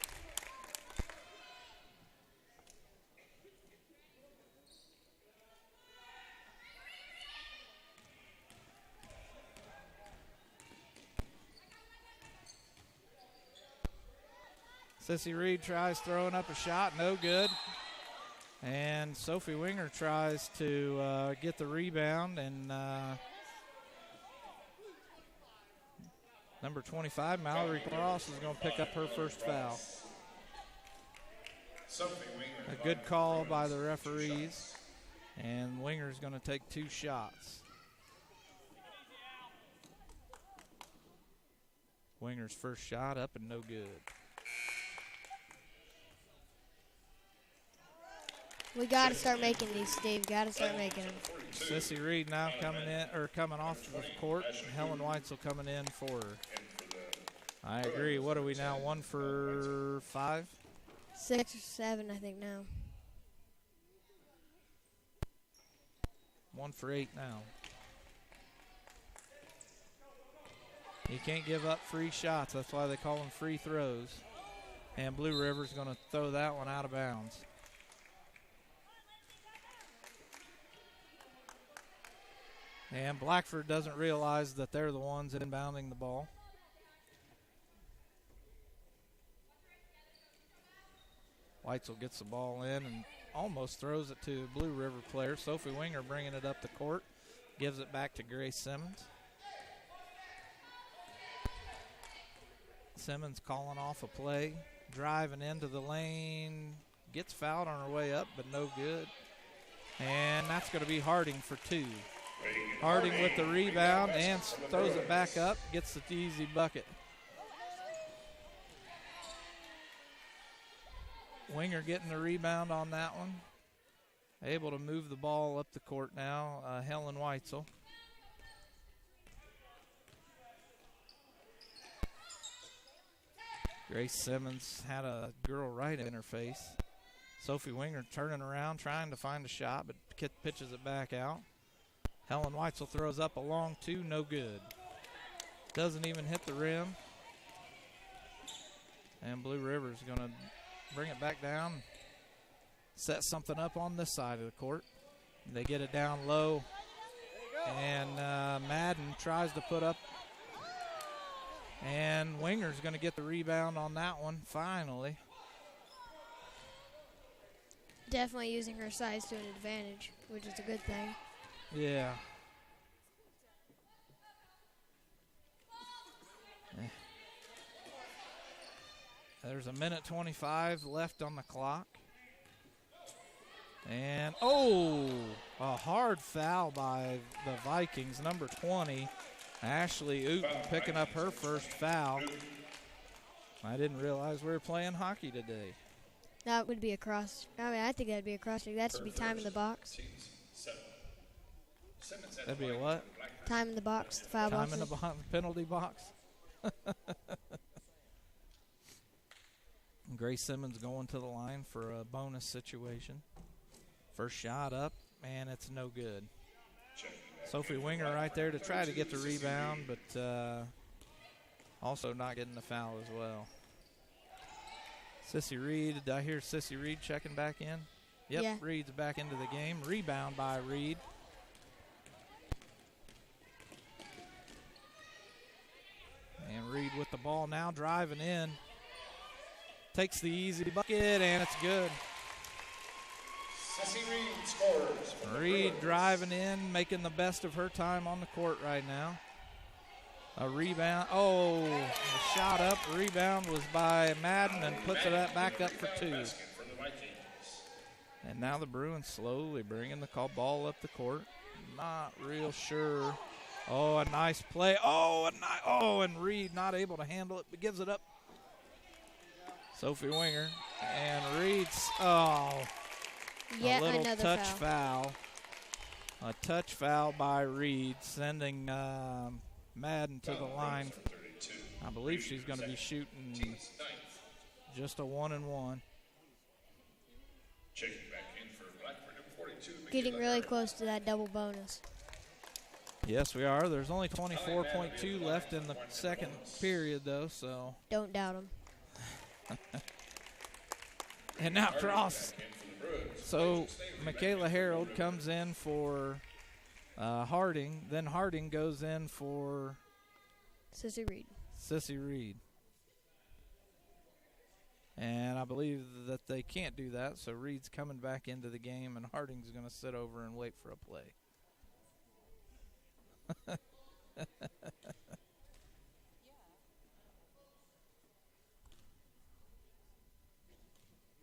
Sissy Reed tries throwing up a shot, no good. And Sophie Winger tries to get the rebound, and number 25, Mallory Cross, is going to pick up her first foul. A good call by the referees, and Winger's going to take 2 shots. Winger's first shot up and no good. We got to start making these, Steve. Got to start making them. Sissy Reed now coming off the court. Helen Weitzel coming in for her. I agree. What are we now? 1 for 5? 6 or 7, I think now. 1 for 8 now. You can't give up free shots. That's why they call them free throws. And Blue River's going to throw that one out of bounds. And Blackford doesn't realize that they're the ones inbounding the ball. Weitzel gets the ball in and almost throws it to a Blue River player. Sophie Winger bringing it up the court. Gives it back to Grace Simmons. Simmons calling off a play. Driving into the lane. Gets fouled on her way up, but no good. And that's going to be Harding for 2. Harding with the rebound and throws it back up. Gets the easy bucket. Winger getting the rebound on that one. Able to move the ball up the court now, Helen Weitzel. Grace Simmons had a girl right in her face. Sophie Winger turning around, trying to find a shot, but pitches it back out. Helen Weitzel throws up a long 2, no good. Doesn't even hit the rim. And Blue River's going to bring it back down. Set something up on this side of the court. They get it down low. And Madden tries to put up. And Winger's going to get the rebound on that one, finally. Definitely using her size to an advantage, which is a good thing. Yeah. There's a minute 25 left on the clock. And, a hard foul by the Vikings. Number 20, Ashley Ooten, picking up her first foul. I didn't realize we were playing hockey today. That would be a cross. I think that would be a cross check. That should be time in the box. That'd be a what? Time in the box, the foul box. Time in the penalty box. Grace Simmons going to the line for a bonus situation. First shot up, and it's no good. Sophie Winger right there to try to get the rebound, but also not getting the foul as well. Sissy Reed, did I hear Sissy Reed checking back in? Yep, yeah. Reed's back into the game. Rebound by Reed. And Reed with the ball now, driving in. Takes the easy bucket, and it's good. Sissy Reed scores. Reed driving in, making the best of her time on the court right now. A rebound. A shot up. Rebound was by Madden and puts it back up for 2. And now the Bruins slowly bringing the ball up the court. Not real sure. A nice play. And Reed not able to handle it, but gives it up. Sophie Winger and Reed's. Yet a little another touch foul. A touch foul by Reed, sending Madden to the line. I believe she's going to be shooting just a 1-and-1. Checking back in for Blackford, number 42. Getting really close to that double bonus. Yes, we are. There's only 24.2 left in the second period, though, so. Don't doubt them. And now cross. So Michaela Harold comes in for Harding. Then Harding goes in for Sissy Reed. And I believe that they can't do that, so Reed's coming back into the game, and Harding's going to sit over and wait for a play.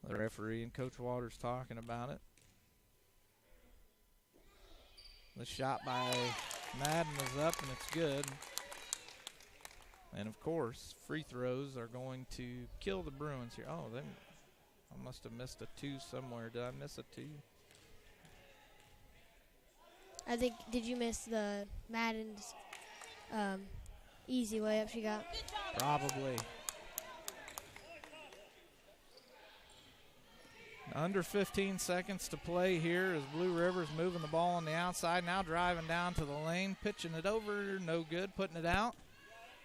The referee and Coach Waters talking about it. The shot by Madden is up, and it's good. And, of course, free throws are going to kill the Bruins here. I must have missed a 2 somewhere. Did I miss a 2? I think, did you miss the Madden's easy layup she got? Probably. Under 15 seconds to play here as Blue River's moving the ball on the outside. Now driving down to the lane, pitching it over. No good, putting it out.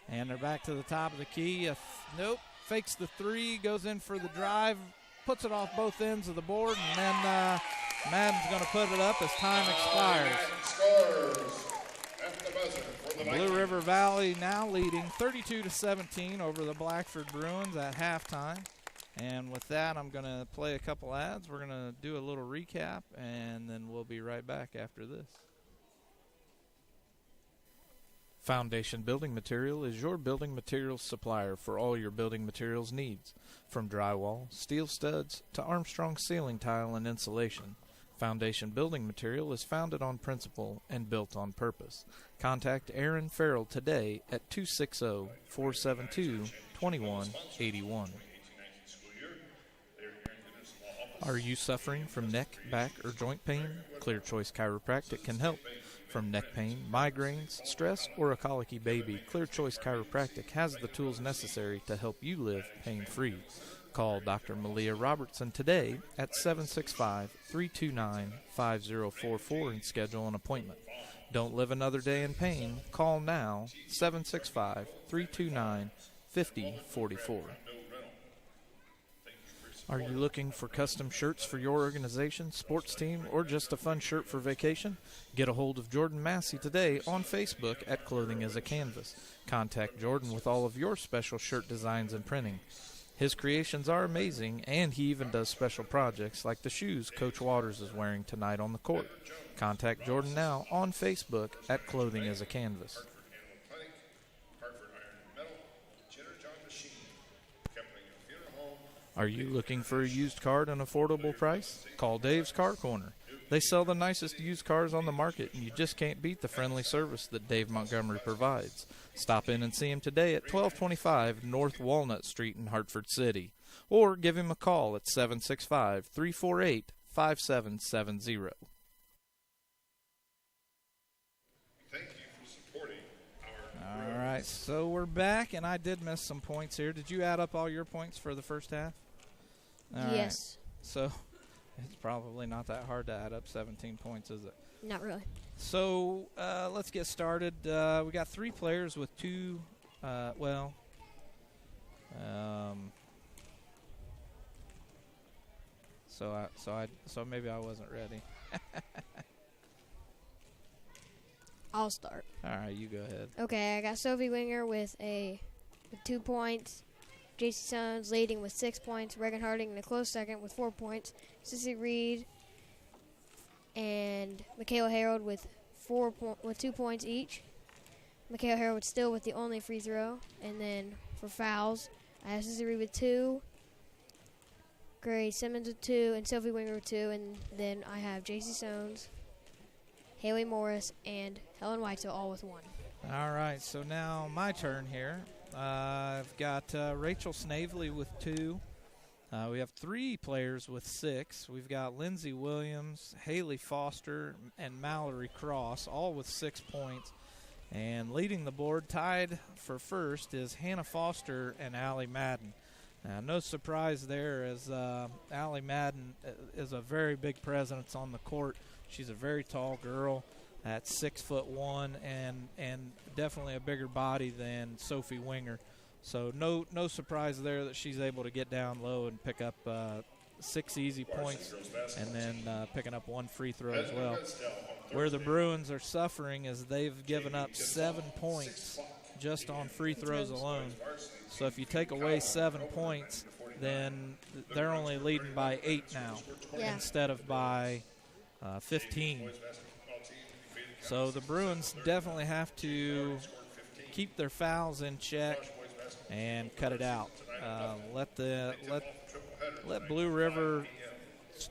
And they're back to the top of the key. Nope. fakes the three, goes in for the drive, puts it off both ends of the board, and then Madden's going to put it up as time expires. Scores at the buzzer for the Blue Vikings. River Valley now leading 32-17 over the Blackford Bruins at halftime. And with that, I'm going to play a couple ads. We're going to do a little recap, and then we'll be right back after this. Foundation Building Material is your building materials supplier for all your building materials needs, from drywall, steel studs, to Armstrong ceiling tile and insulation. Foundation Building Material is founded on principle and built on purpose. Contact Aaron Farrell today at 260-472-2181. Are you suffering from neck, back, or joint pain? Clear Choice Chiropractic can help. From neck pain, migraines, stress, or a colicky baby, Clear Choice Chiropractic has the tools necessary to help you live pain-free. Call Dr. Malia Robertson today at 765-329-5044 and schedule an appointment. Don't live another day in pain. Call now, 765-329-5044. Are you looking for custom shirts for your organization, sports team, or just a fun shirt for vacation? Get a hold of Jordan Massey today on Facebook at Clothing as a Canvas. Contact Jordan with all of your special shirt designs and printing. His creations are amazing, and he even does special projects like the shoes Coach Waters is wearing tonight on the court. Contact Jordan now on Facebook at Clothing as a Canvas. Are you looking for a used car at an affordable price? Call Dave's Car Corner. They sell the nicest used cars on the market, and you just can't beat the friendly service that Dave Montgomery provides. Stop in and see him today at 1225 North Walnut Street in Hartford City, or give him a call at 765-348-5770. Thank you for supporting our All right, so we're back, and I did miss some points here. Did you add up all your points for the first half? All Yes. right. So it's probably not that hard to add up 17 points, is it? Not really. So let's get started. We got three players with two, so maybe I wasn't ready. I'll start. All right, you go ahead. Okay, I got Sophie Winger with 2 points. JC Sons leading with 6 points. Reagan Harding in a close second with 4 points. Sissy Reed and Michaela Harold with 2 points each. Michaela Harold still with the only free throw. And then for fouls, I have Sissy Reed with 2, Gray Simmons with 2, and Sophie Winger with 2. And then I have JC Sones, Haley Morris, and Helen Whitesell all with 1. All right, so now my turn here. I've got Rachel Snavely with 2. We have 3 players with 6. We've got Lindsay Williams, Haley Foster, and Mallory Cross, all with 6 points. And leading the board, tied for first, is Hannah Foster and Allie Madden. Now, no surprise there, as Allie Madden is a very big presence on the court. She's a very tall girl at 6'1" and definitely a bigger body than Sophie Winger. So no surprise there that she's able to get down low and pick up 6 easy points and then picking up 1 free throw as well. Where the Bruins are suffering is they've given up 7 points just on free throws alone. So if you take away 7 points, then they're only leading by 8 now instead of by 15. So the Bruins definitely have to keep their fouls in check and cut it out. Let Blue River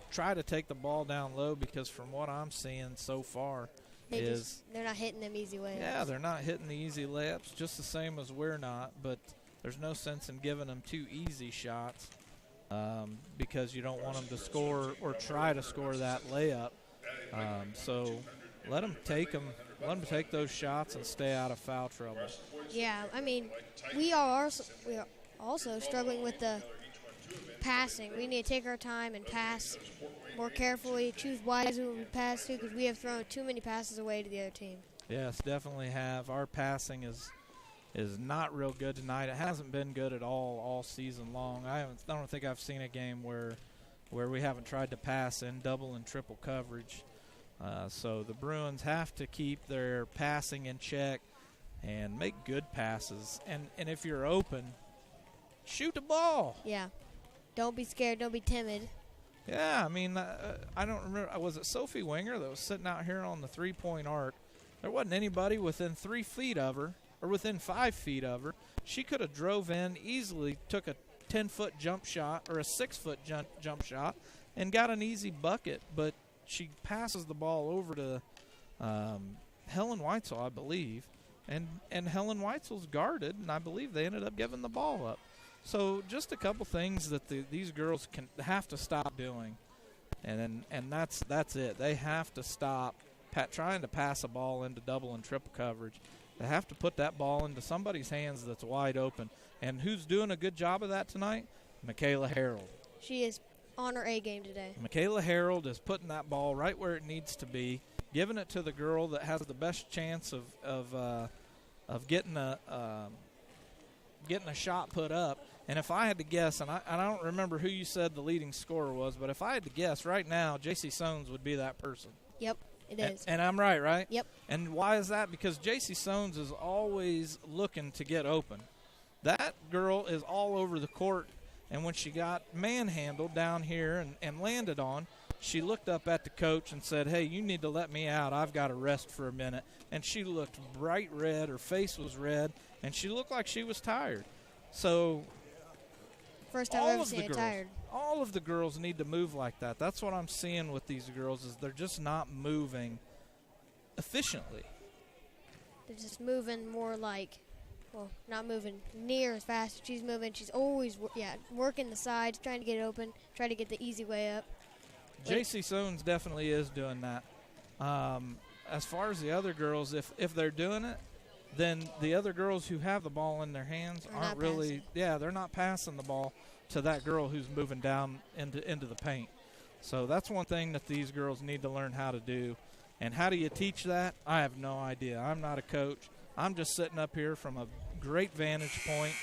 try to take the ball down low, because from what I'm seeing so far They're not hitting them easy layups. Yeah, they're not hitting the easy layups, just the same as we're not, but there's no sense in giving them 2 easy shots because you don't want them to score or try to score that layup. So let them take those shots and stay out of foul trouble. Yeah, I mean, we are also struggling with the passing. We need to take our time and pass more carefully, choose wisely when we pass to, because we have thrown too many passes away to the other team. Yes, definitely have. Our passing is is not real good tonight. It hasn't been good at all season long. I don't think I've seen a game where we haven't tried to pass in double and triple coverage. So the Bruins have to keep their passing in check and make good passes. And if you're open, shoot the ball. Yeah. Don't be scared. Don't be timid. Yeah, I mean, I don't remember. Was it Sophie Winger that was sitting out here on the three-point arc? There wasn't anybody within 3 feet of her or within 5 feet of her. She could have drove in easily, took a 10-foot jump shot or a 6-foot jump shot and got an easy bucket, but she passes the ball over to Helen Weitzel, I believe, and Helen Weitzel's guarded, and I believe they ended up giving the ball up. So just a couple things that these girls have to stop doing, and that's it. They have to stop trying to pass a ball into double and triple coverage. They have to put that ball into somebody's hands that's wide open. And who's doing a good job of that tonight? Michaela Harold. She is on her A game today. Michaela Harold is putting that ball right where it needs to be, giving it to the girl that has the best chance of getting a shot put up. And if I had to guess, and I don't remember who you said the leading scorer was, but if I had to guess right now, J.C. Sones would be that person. Yep, it is. And I'm right? Yep. And why is that? Because J.C. Sones is always looking to get open. That girl is all over the court, and when she got manhandled down here and landed on, she looked up at the coach and said, hey, you need to let me out. I've got to rest for a minute. And she looked bright red. Her face was red, and she looked like she was tired. So first time I've ever seen her tired. All of the girls need to move like that. That's what I'm seeing with these girls is they're just not moving efficiently. They're just moving more like, well, not moving near as fast as she's moving. She's always, working the sides, trying to get it open, trying to get the easy way up. J.C. Sones definitely is doing that. As far as the other girls, if they're doing it, then the other girls who have the ball in their hands aren't really, they're not passing the ball to that girl who's moving down into the paint. So that's one thing that these girls need to learn how to do. And how do you teach that? I have no idea. I'm not a coach. I'm just sitting up here from a great vantage point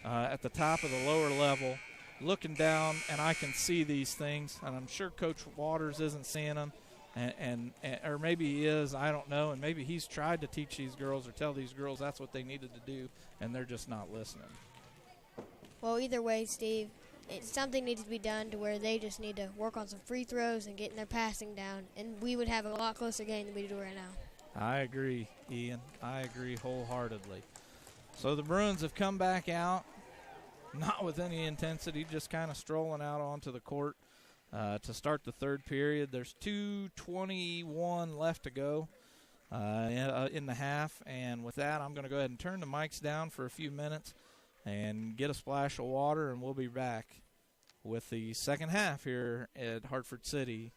at the top of the lower level, looking down, and I can see these things. And I'm sure Coach Waters isn't seeing them. And or maybe he is, I don't know, and maybe he's tried to teach these girls or tell these girls that's what they needed to do, and they're just not listening. Well, either way, Steve, something needs to be done to where they just need to work on some free throws and getting their passing down, and we would have a lot closer game than we do right now. I agree, Ian. I agree wholeheartedly. So the Bruins have come back out, not with any intensity, just kind of strolling out onto the court. To start the third period. There's 2:21 left to go in the half, and with that, I'm going to go ahead and turn the mics down for a few minutes and get a splash of water, and we'll be back with the second half here at Hartford City.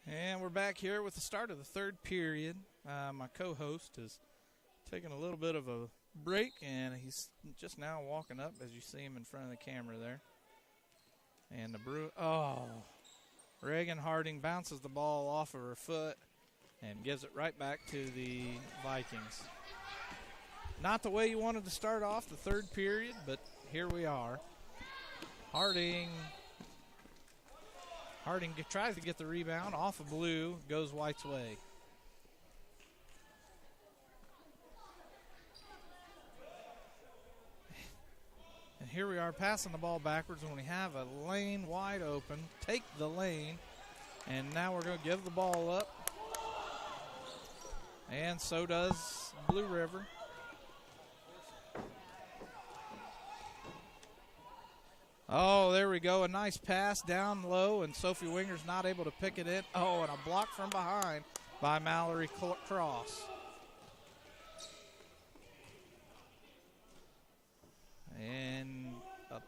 And we're back here with the start of the third period. My co-host is taking a little bit of a break, and he's just now walking up as you see him in front of the camera there. And Reagan Harding bounces the ball off of her foot and gives it right back to the Vikings. Not the way you wanted to start off the third period, but here we are. Harding tries to get the rebound off of Blue, goes White's way. And here we are passing the ball backwards when we have a lane wide open. Take the lane, and now we're going to give the ball up. And so does Blue River. Oh, there we go. A nice pass down low, and Sophie Winger's not able to pick it in. Oh, and a block from behind by Mallory Cross. And a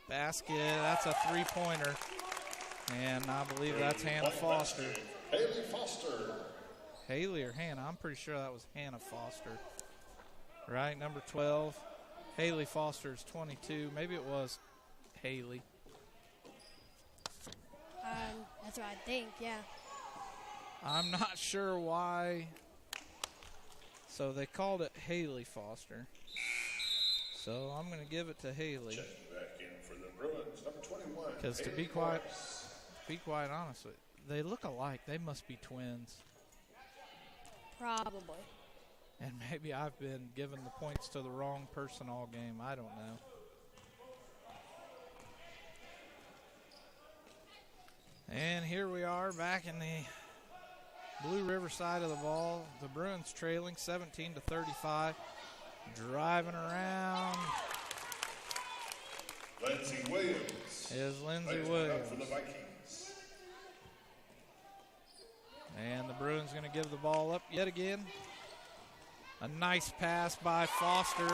basket. That's a three-pointer. And I believe that's Hannah Foster. Haley Foster. Haley or Hannah? I'm pretty sure that was Hannah Foster. Right, number 12. Haley Foster is 22. Maybe it was Haley. That's what I think, yeah. I'm not sure why. So they called it Haley Foster. So I'm going to give it to Haley. Checking back in for the Bruins, number 21. Because to be quite honest, they look alike. They must be twins. Probably. And maybe I've been giving the points to the wrong person all game. I don't know. And here we are back in the Blue River side of the ball. The Bruins trailing 17-35. Driving around. Lindsey Williams. Is Lindsey Lays one up Williams. for the Vikings. And the Bruins going to give the ball up yet again. A nice pass by Foster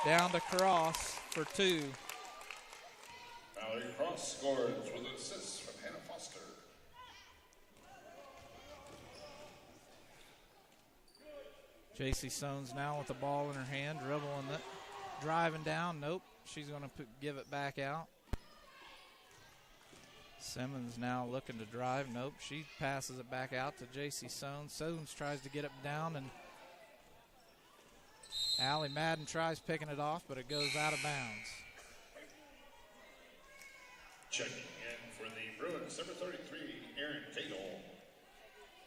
down to Cross for two. Mallory Cross scores with an assist from Hannah Foster. J.C. Sones now with the ball in her hand, dribbling it, driving down. Nope, she's going to give it back out. Simmons now looking to drive. Nope, she passes it back out to J.C. Sones. Sones tries to get it down, and Allie Madden tries picking it off, but it goes out of bounds. Checking in for the Bruins, number 33, Erin Cagle.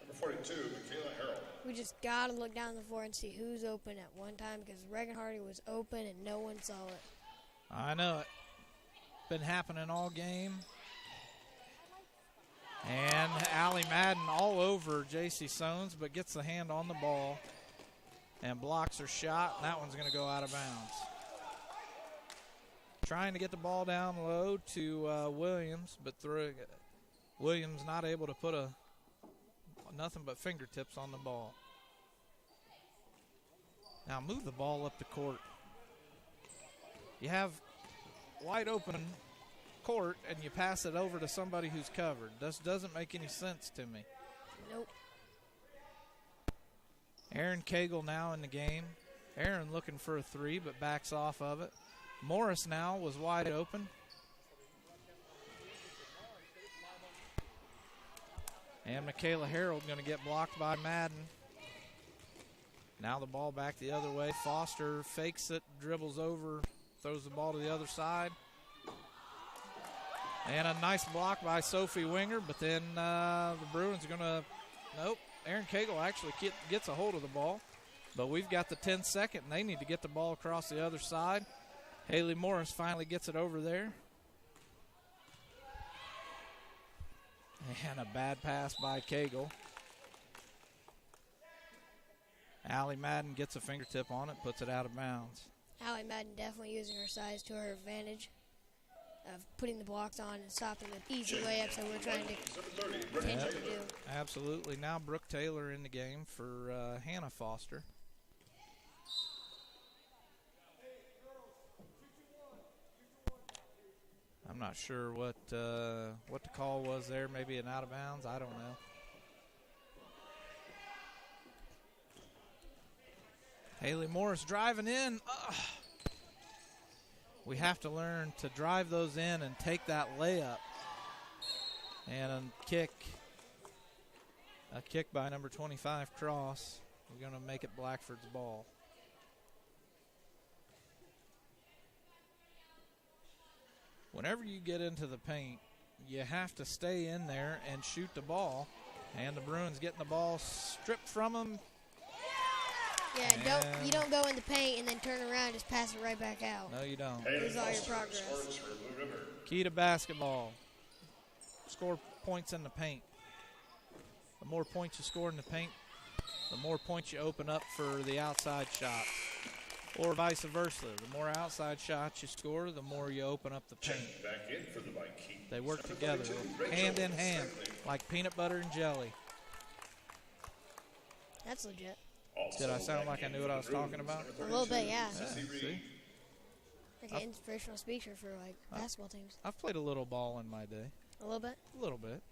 Number 42, Michaela Harrell. We just got to look down the floor and see who's open at one time because Reagan Harding was open and no one saw it. I know it. Been happening all game. And Allie Madden all over J.C. Sones, but gets the hand on the ball and blocks her shot, and that one's going to go out of bounds. Trying to get the ball down low to Williams, but Williams not able to put nothing but fingertips on the ball. Now move the ball up the court. You have wide open court and you pass it over to somebody who's covered. This doesn't make any sense to me. Nope. Erin Cagle now in the game. Erin looking for a three, but backs off of it. Morris now was wide open. And Michaela Harold going to get blocked by Madden. Now the ball back the other way. Foster fakes it, dribbles over, throws the ball to the other side. And a nice block by Sophie Winger, but then the Bruins are going to, nope. Erin Cagle actually gets a hold of the ball, but we've got the 10-second, and they need to get the ball across the other side. Haley Morris finally gets it over there. And a bad pass by Cagle. Allie Madden gets a fingertip on it, puts it out of bounds. Allie Madden definitely using her size to her advantage of putting the blocks on and stopping the easy layups that we're trying to continue to do. Absolutely. Now Brooke Taylor in the game for Hannah Foster. I'm not sure what the call was there. Maybe an out of bounds. I don't know. Haley Morris driving in. Ugh. We have to learn to drive those in and take that layup. And a kick by number 25, Cross. We're going to make it Blackford's ball. Whenever you get into the paint, you have to stay in there and shoot the ball. And the Bruins getting the ball stripped from them. Yeah, you don't go in the paint and then turn around and just pass it right back out. No, you don't. Lose all your progress. Key to basketball. Score points in the paint. The more points you score in the paint, the more points you open up for the outside shots. Or vice versa. The more outside shots you score, the more you open up the paint. They work together, hand in hand, like peanut butter and jelly. That's legit. Did I sound like I knew what I was talking about? A little bit, yeah. See? Like an inspirational speaker for like basketball teams. I've played a little ball in my day. A little bit? A little bit.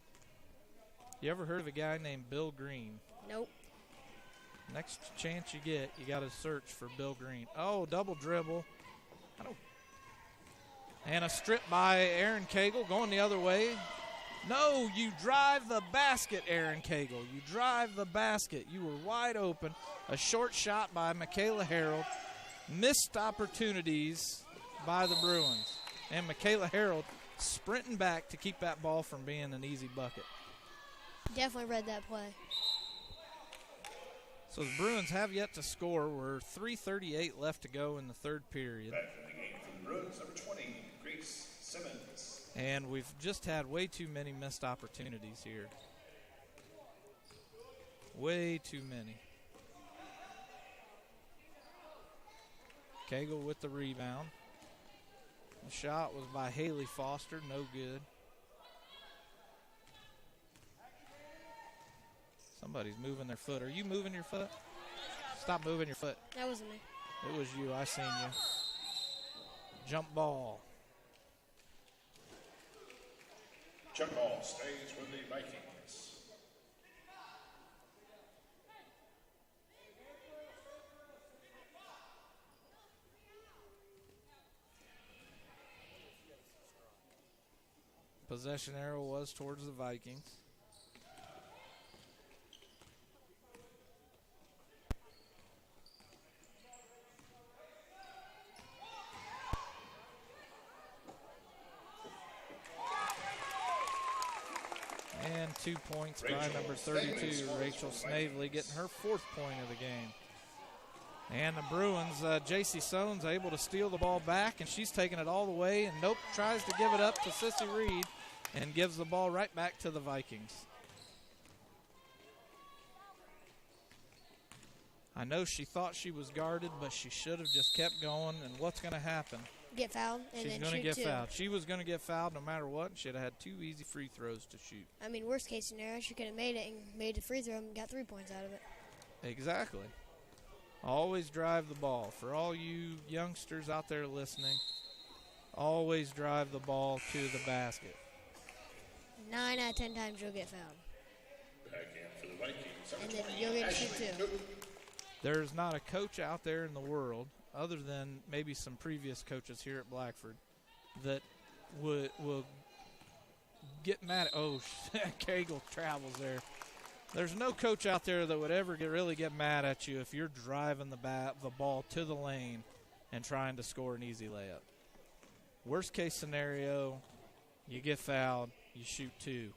You ever heard of a guy named Bill Green? Nope. Next chance you get, you got to search for Bill Green. Oh, double dribble. And a strip by Aaron Cagle going the other way. No, you drive the basket, Aaron Cagle. You drive the basket. You were wide open. A short shot by Michaela Harold. Missed opportunities by the Bruins. And Michaela Harold sprinting back to keep that ball from being an easy bucket. Definitely read that play. So the Bruins have yet to score. We're 3:38 left to go in the third period. Back in the game for the Bruins, number 20, Grace Simmons. And we've just had way too many missed opportunities here. Way too many. Cagle with the rebound. The shot was by Haley Foster, no good. Somebody's moving their foot. Are you moving your foot? Stop moving your foot. That wasn't me. It was you. I seen you. Jump ball. Jump ball stays with the Vikings. Possession arrow was towards the Vikings. And 2 points by number 32, Rachel Snavely, getting her fourth point of the game. And the Bruins, J.C. Sones able to steal the ball back, and she's taking it all the way, and nope, tries to give it up to Sissy Reed and gives the ball right back to the Vikings. I know she thought she was guarded, but she should have just kept going, and what's going to happen? Get fouled and She's then going to shoot get two. fouled. She was going to get fouled no matter what. She'd have had 2 easy free throws to shoot. I mean, worst case scenario, she could have made it and made the free throw and got 3 points out of it. Exactly. Always drive the ball. For all you youngsters out there listening, always drive the ball to the basket. 9 out of 10 times you'll get fouled. Back in for the Vikings. And then you'll get to shoot two. There's not a coach out there in the world, other than maybe some previous coaches here at Blackford, that will get mad at, Cagle travels there. There's no coach out there that would ever really get mad at you if you're driving the ball to the lane and trying to score an easy layup. Worst case scenario, you get fouled, you shoot 2.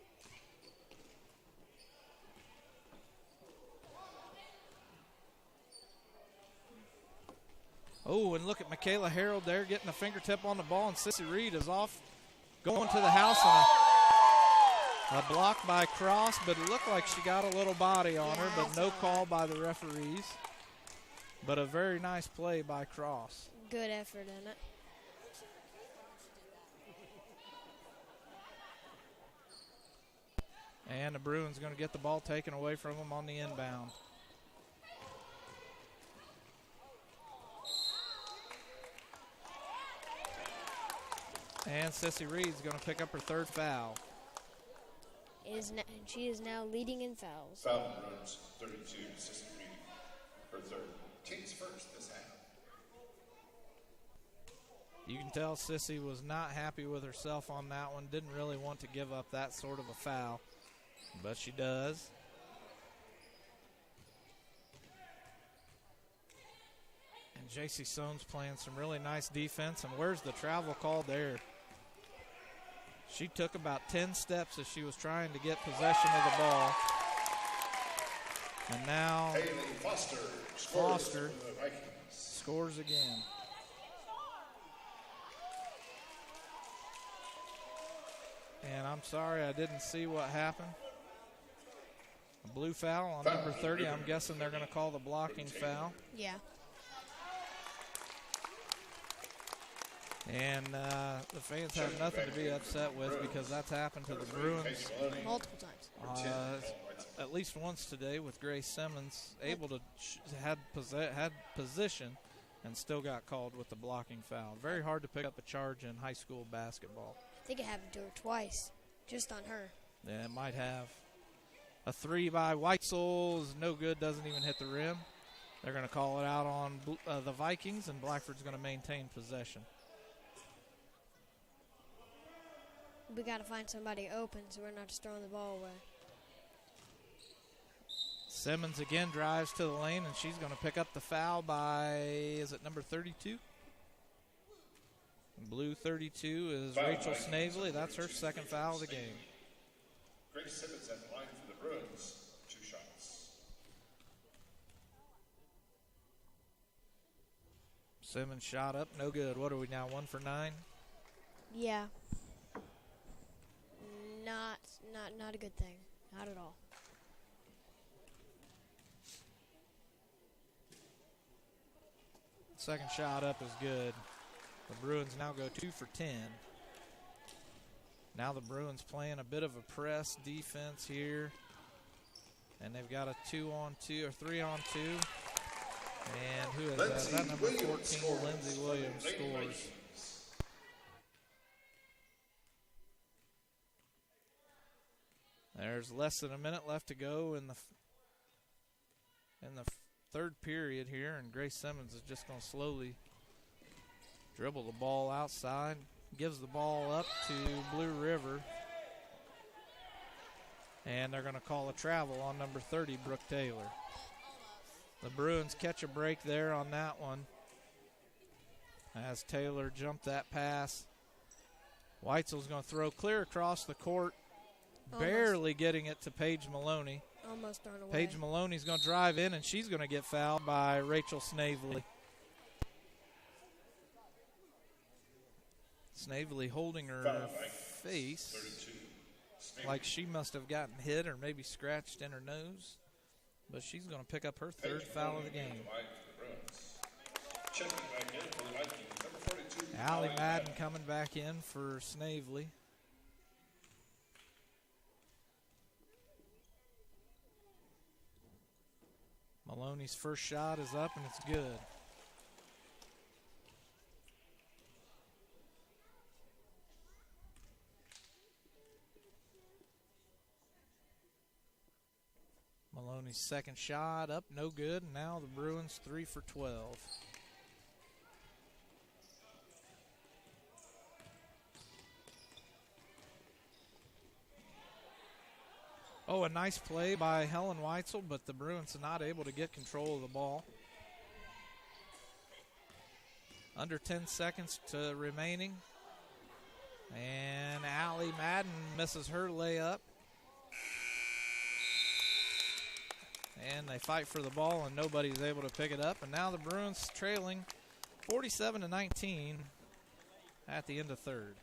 Oh, and look at Michaela Harold there getting a fingertip on the ball, and Sissy Reed is off going to the house, and a block by Cross, but it looked like she got a little body on her, but no call by the referees. But a very nice play by Cross. Good effort in it. And the Bruins going to get the ball taken away from them on the inbound. And Sissy Reed's going to pick up her 3rd foul. She is now leading in fouls. Foul Bruins, 32, Sissy Reed, her 3rd. Team's first this half. You can tell Sissy was not happy with herself on that one. Didn't really want to give up that sort of a foul, but she does. And J.C. Soames playing some really nice defense. And where's the travel call there? She took about 10 steps as she was trying to get possession of the ball. And now Foster scores again. And I'm sorry, I didn't see what happened. A blue foul on number 30. I'm guessing they're going to call the blocking foul. Yeah. And the fans have nothing to be upset with because that's happened to the Bruins Multiple times. At least once today with Grace Simmons able to had position and still got called with the blocking foul. Very hard to pick up a charge in high school basketball. I think it happened to her twice, just on her. Yeah, it might have. A three by Weitzel is no good, doesn't even hit the rim. They're going to call it out on the Vikings, and Blackford's going to maintain possession. We got to find somebody open so we're not just throwing the ball away. Simmons again drives to the lane, and she's going to pick up the foul by, is it number 32? Blue 32 is Rachel Snavely. That's her second foul of the game. Grace Simmons at the line for the Bruins. 2 shots. Simmons shot up, no good. What are we now, 1 for 9? Yeah. Not a good thing. Not at all. Second shot up is good. The Bruins now go 2 for 10. Now the Bruins playing a bit of a press defense here. And they've got a 2-on-2 or 3-on-2. And who is that? Is that number 14? Lindsay Williams scores. There's less than a minute left to go in the third period here, and Grace Simmons is just going to slowly dribble the ball outside, gives the ball up to Blue River, and they're going to call a travel on number 30, Brooke Taylor. The Bruins catch a break there on that one as Taylor jumped that pass. Weitzel's going to throw clear across the court, barely getting it to Paige Maloney. Almost thrown away. Paige Maloney's going to drive in, and she's going to get fouled by Rachel Snavely. Snavely holding her face like she must have gotten hit or maybe scratched in her nose. But she's going to pick up her third foul of the game. Allie Madden coming back in for Snavely. Maloney's first shot is up, and it's good. Maloney's second shot up, no good. And now the Bruins 3 for 12. Oh, a nice play by Helen Weitzel, but the Bruins are not able to get control of the ball. Under 10 seconds remaining. And Allie Madden misses her layup. And they fight for the ball, and nobody's able to pick it up. And now the Bruins trailing 47-19 at the end of third.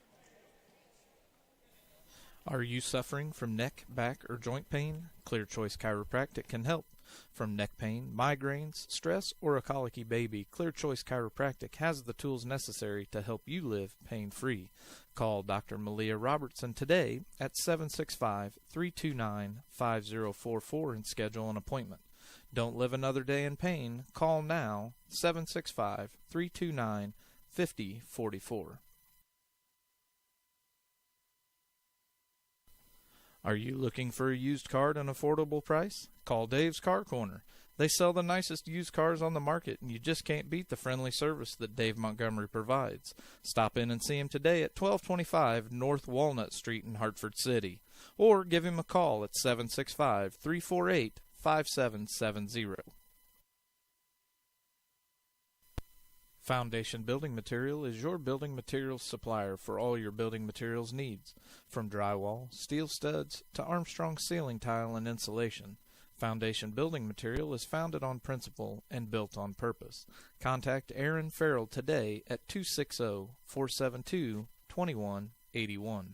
Are you suffering from neck, back, or joint pain? Clear Choice Chiropractic can help. From neck pain, migraines, stress, or a colicky baby, Clear Choice Chiropractic has the tools necessary to help you live pain-free. Call Dr. Malia Robertson today at 765-329-5044 and schedule an appointment. Don't live another day in pain. Call now, 765-329-5044. Are you looking for a used car at an affordable price? Call Dave's Car Corner. They sell the nicest used cars on the market, and you just can't beat the friendly service that Dave Montgomery provides. Stop in and see him today at 1225 North Walnut Street in Hartford City, or give him a call at 765-348-5770. Foundation Building Material is your building materials supplier for all your building materials needs, from drywall, steel studs, to Armstrong ceiling tile and insulation. Foundation Building Material is founded on principle and built on purpose. Contact Aaron Farrell today at 260-472-2181.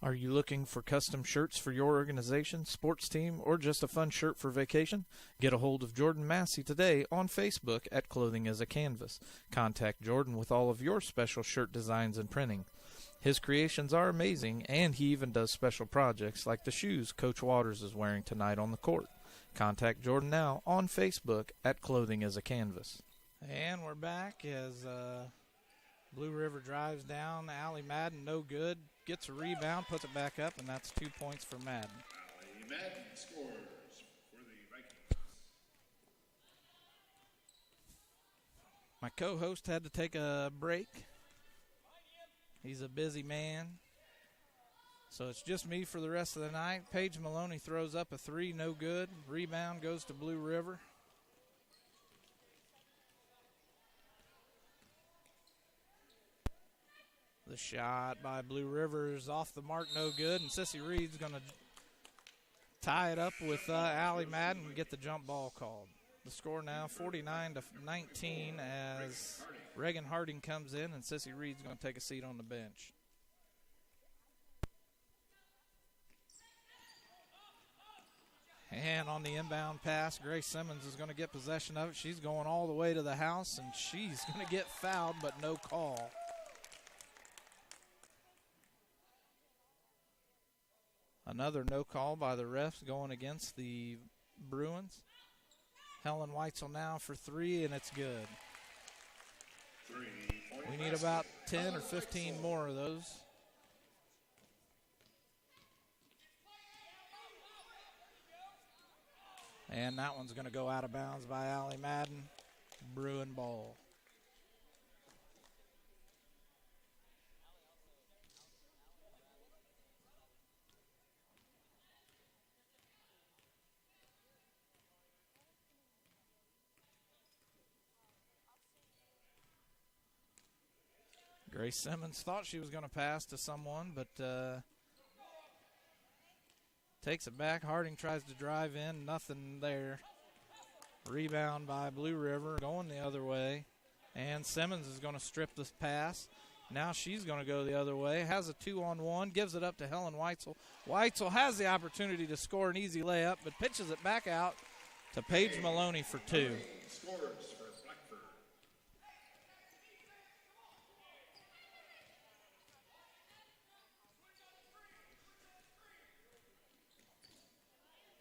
Are you looking for custom shirts for your organization, sports team, or just a fun shirt for vacation? Get a hold of Jordan Massey today on Facebook at Clothing as a Canvas. Contact Jordan with all of your special shirt designs and printing. His creations are amazing, and he even does special projects like the shoes Coach Waters is wearing tonight on the court. Contact Jordan now on Facebook at Clothing as a Canvas. And we're back as Blue River drives down. Allie Madden, no good. Gets a rebound, puts it back up, and that's 2 points for Madden. Allie Madden scores for the Vikings. My co-host had to take a break. He's a busy man. So it's just me for the rest of the night. Paige Maloney throws up a three, no good. Rebound goes to Blue River. The shot by Blue River is off the mark, no good. And Sissy Reed's going to tie it up with Allie Madden and get the jump ball called. The score now 49-19 as Reagan Harding comes in and Sissy Reed's going to take a seat on the bench. And on the inbound pass, Grace Simmons is going to get possession of it. She's going all the way to the house, and she's going to get fouled, but no call. Another no call by the refs going against the Bruins. Helen Weitzel now for three, and it's good. We need about 10 or 15 more of those. And that one's going to go out of bounds by Allie Madden. Bruin ball. Grace Simmons thought she was going to pass to someone, but takes it back. Harding tries to drive in. Nothing there. Rebound by Blue River going the other way. And Simmons is going to strip this pass. Now she's going to go the other way. Has a 2-on-1. Gives it up to Helen Weitzel. Weitzel has the opportunity to score an easy layup, but pitches it back out to Paige Maloney for two. Scores for Blackford.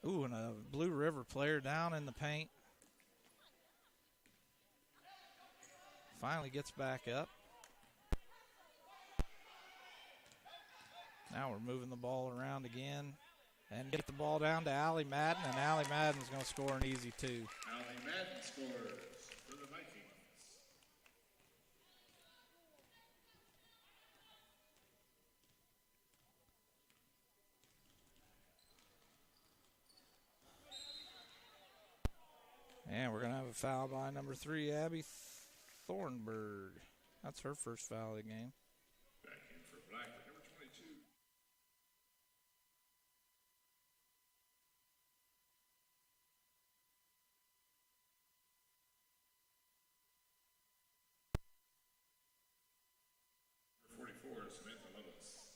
Ooh, and a Blue River player down in the paint. Finally gets back up. Now we're moving the ball around again. And get the ball down to Allie Madden, and Allie Madden's going to score an easy two. Allie Madden scores for the Vikings. And we're going to have a foul by number 3, Abby Thornburg. That's her first foul of the game. Back in for Blackford, number 22. Number 44, Samantha Lois.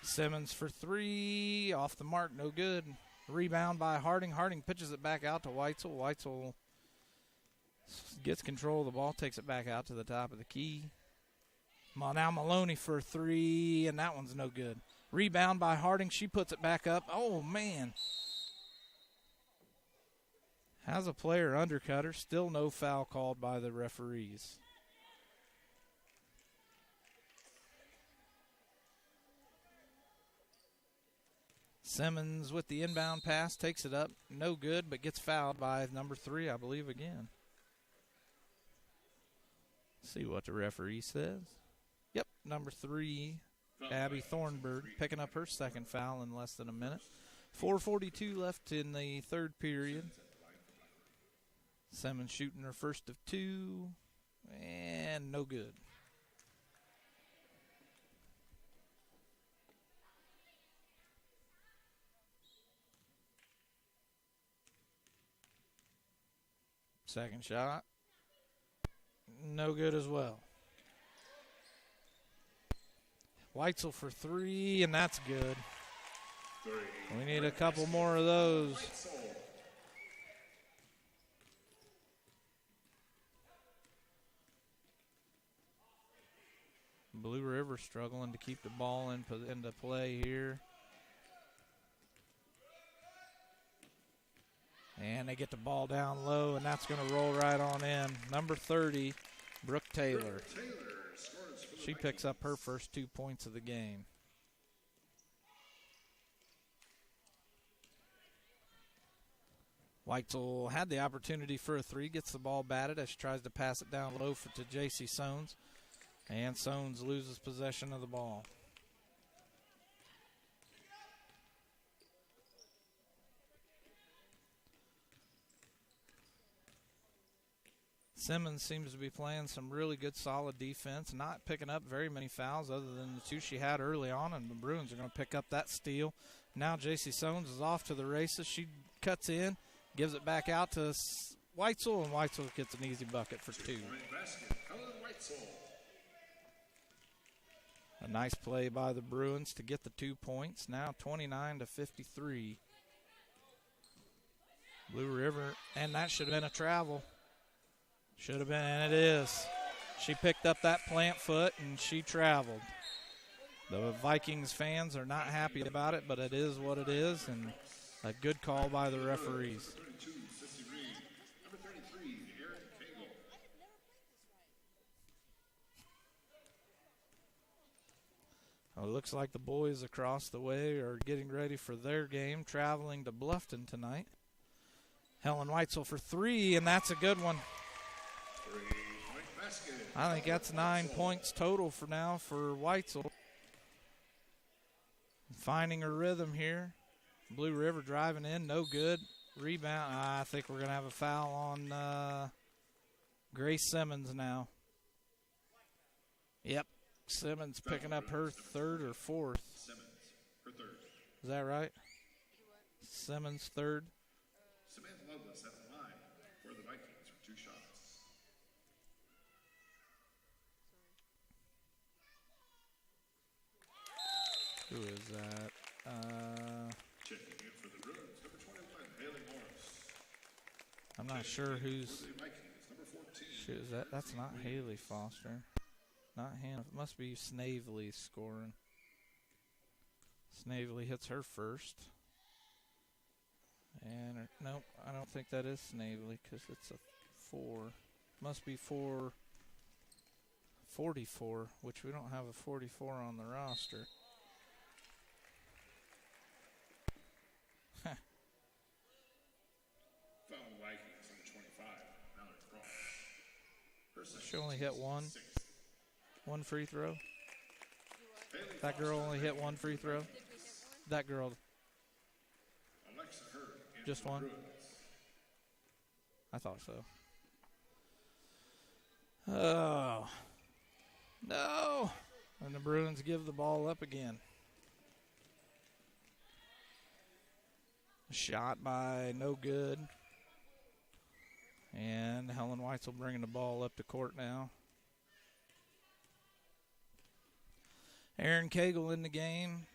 Simmons for three, off the mark, no good. Rebound by Harding. Harding pitches it back out to Weitzel. Weitzel gets control of the ball, takes it back out to the top of the key. Now Maloney for three, and that one's no good. Rebound by Harding. She puts it back up. Oh, man. Has a player undercut her. Still no foul called by the referees. Simmons with the inbound pass, takes it up, no good, but gets fouled by number 3, I believe, again. See what the referee says. Yep, number 3, Abby Thornburg, picking up her second foul in less than a minute. 4:42 left in the third period. Simmons shooting her first of 2, and no good. Second shot, no good as well. Weitzel for 3, and that's good. We need a couple more of those. Blue River struggling to keep the ball into play here. And they get the ball down low, and that's going to roll right on in. Number 30, Brooke Taylor. She picks up her first 2 points of the game. Weitzel had the opportunity for a 3, gets the ball batted as she tries to pass it down low to J.C. Sones. And Sones loses possession of the ball. Simmons seems to be playing some really good, solid defense, not picking up very many fouls other than the 2 she had early on, and the Bruins are going to pick up that steal. Now J.C. Sones is off to the races. She cuts in, gives it back out to Weitzel, and Weitzel gets an easy bucket for 2. A nice play by the Bruins to get the 2 points. Now 29-53. Blue River, and that should have been a travel. Should have been, and it is. She picked up that plant foot, and she traveled. The Vikings fans are not happy about it, but it is what it is, and a good call by the referees. Well, it looks like the boys across the way are getting ready for their game, traveling to Bluffton tonight. Helen Weitzel for 3, and that's a good one. I think that's 9 points total for now for Weitzel. Finding her rhythm here. Blue River driving in, no good. Rebound. I think we're going to have a foul on Grace Simmons now. Yep, Simmons picking up her 3rd or 4th. Is that right? Simmons 3rd. Samantha Lovelace at the line for the Vikings for 2 shots. Who is that? Checking in for the Bruins, number 21, Haley Morris. I'm not sure who's. For the Vikings, number 14. Shoot, is that? That's not Haley Foster. Not Hannah. It must be Snavely scoring. Snavely hits her first. And nope, I don't think that is Snavely because it's a 4. Must be 44, which we don't have a 44 on the roster. Foul Vikings, number 25, Mallory Cross. She only hit one free throw. That girl only hit one free throw. That girl. Just one? I thought so. Oh. No. And the Bruins give the ball up again. Shot by no good. And Helen Weitzel bringing the ball up to court now. Erin Cagle in the game.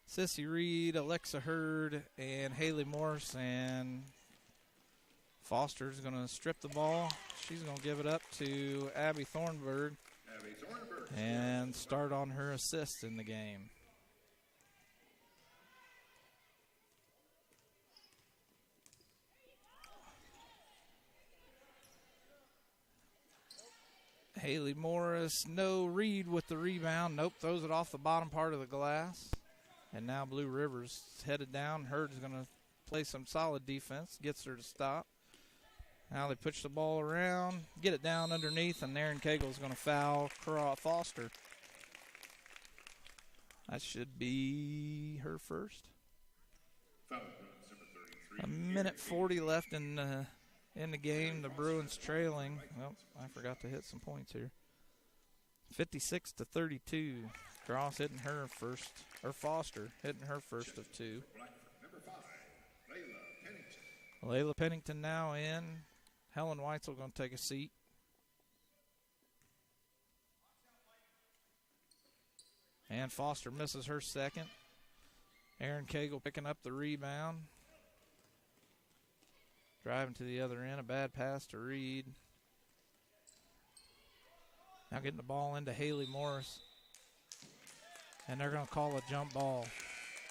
Sissy Reed, Alexa Hurd, and Haley Morse. And Foster's going to strip the ball. She's going to give it up to Abby Thornburg and start on her assist in the game. Haley Morris, no. Reed with the rebound. Nope, throws it off the bottom part of the glass. And now Blue River's headed down. Hurd's going to play some solid defense, gets her to stop. Now they push the ball around, get it down underneath, and Aaron Cagle's going to foul Foster. That should be her first. A minute 40 left in the game. The Bruins trailing. Well, I forgot to hit some points here. 56-32. Cross hitting her first, or Foster hitting her first of two. Layla Pennington now in. Helen Weitzel going to take a seat. And Foster misses her second. Aaron Cagle picking up the rebound. Driving to the other end. A bad pass to Reed. Now getting the ball into Haley Morris. And they're going to call a jump ball.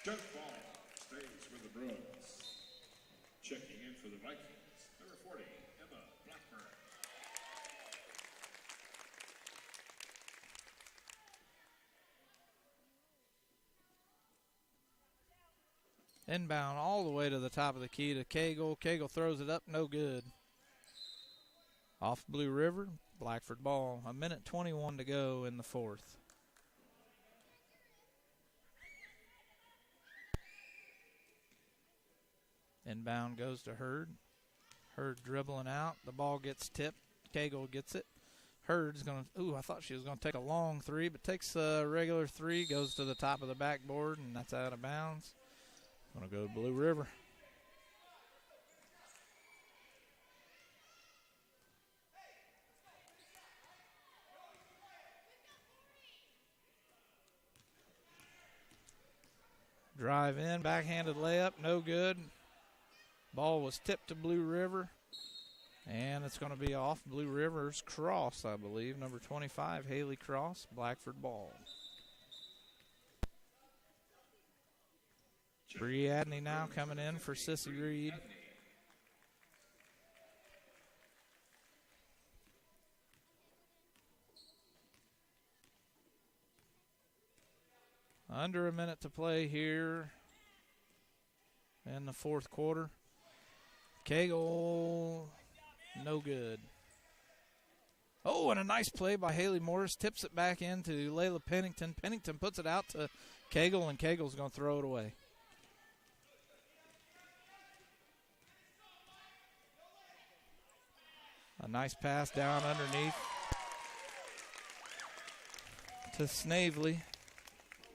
Jump ball stays with the Bruins. Checking in for the Vikings, number 40, Emma Blackford. Inbound all the way to the top of the key to Cagle. Cagle throws it up, no good. Off Blue River, Blackford ball. A minute 21 to go in the fourth. Inbound goes to Hurd. Hurd dribbling out. The ball gets tipped. Cagle gets it. Hurd's going to, I thought she was going to take a long three, but takes a regular three, goes to the top of the backboard, and that's out of bounds. Going to go to Blue River. Drive in, backhanded layup, no good. Ball was tipped to Blue River, and it's going to be off Blue River's Cross, I believe. Number 25, Haley Cross, Blackford ball. Bree Adney now coming in for Sissy Reed. Under a minute to play here in the fourth quarter. Cagle, no good. Oh, and a nice play by Haley Morris. Tips it back into Layla Pennington. Pennington puts it out to Cagle, and Cagle's going to throw it away. A nice pass down underneath to Snavely.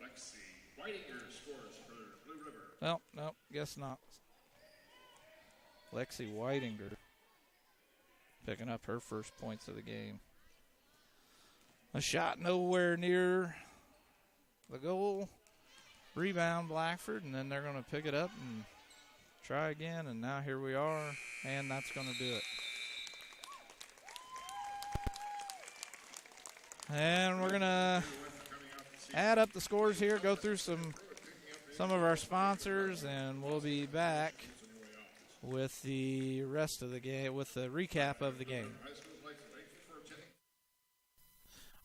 Lexi Whitinger scores for Blue River. Well, no, guess not. Lexi Whitinger picking up her first points of the game. A shot nowhere near the goal. Rebound Blackford, and then they're going to pick it up and try again, and now here we are, and that's going to do it. And we're going to add up the scores here, go through some of our sponsors, and we'll be back with the rest of the game, with the recap of the game.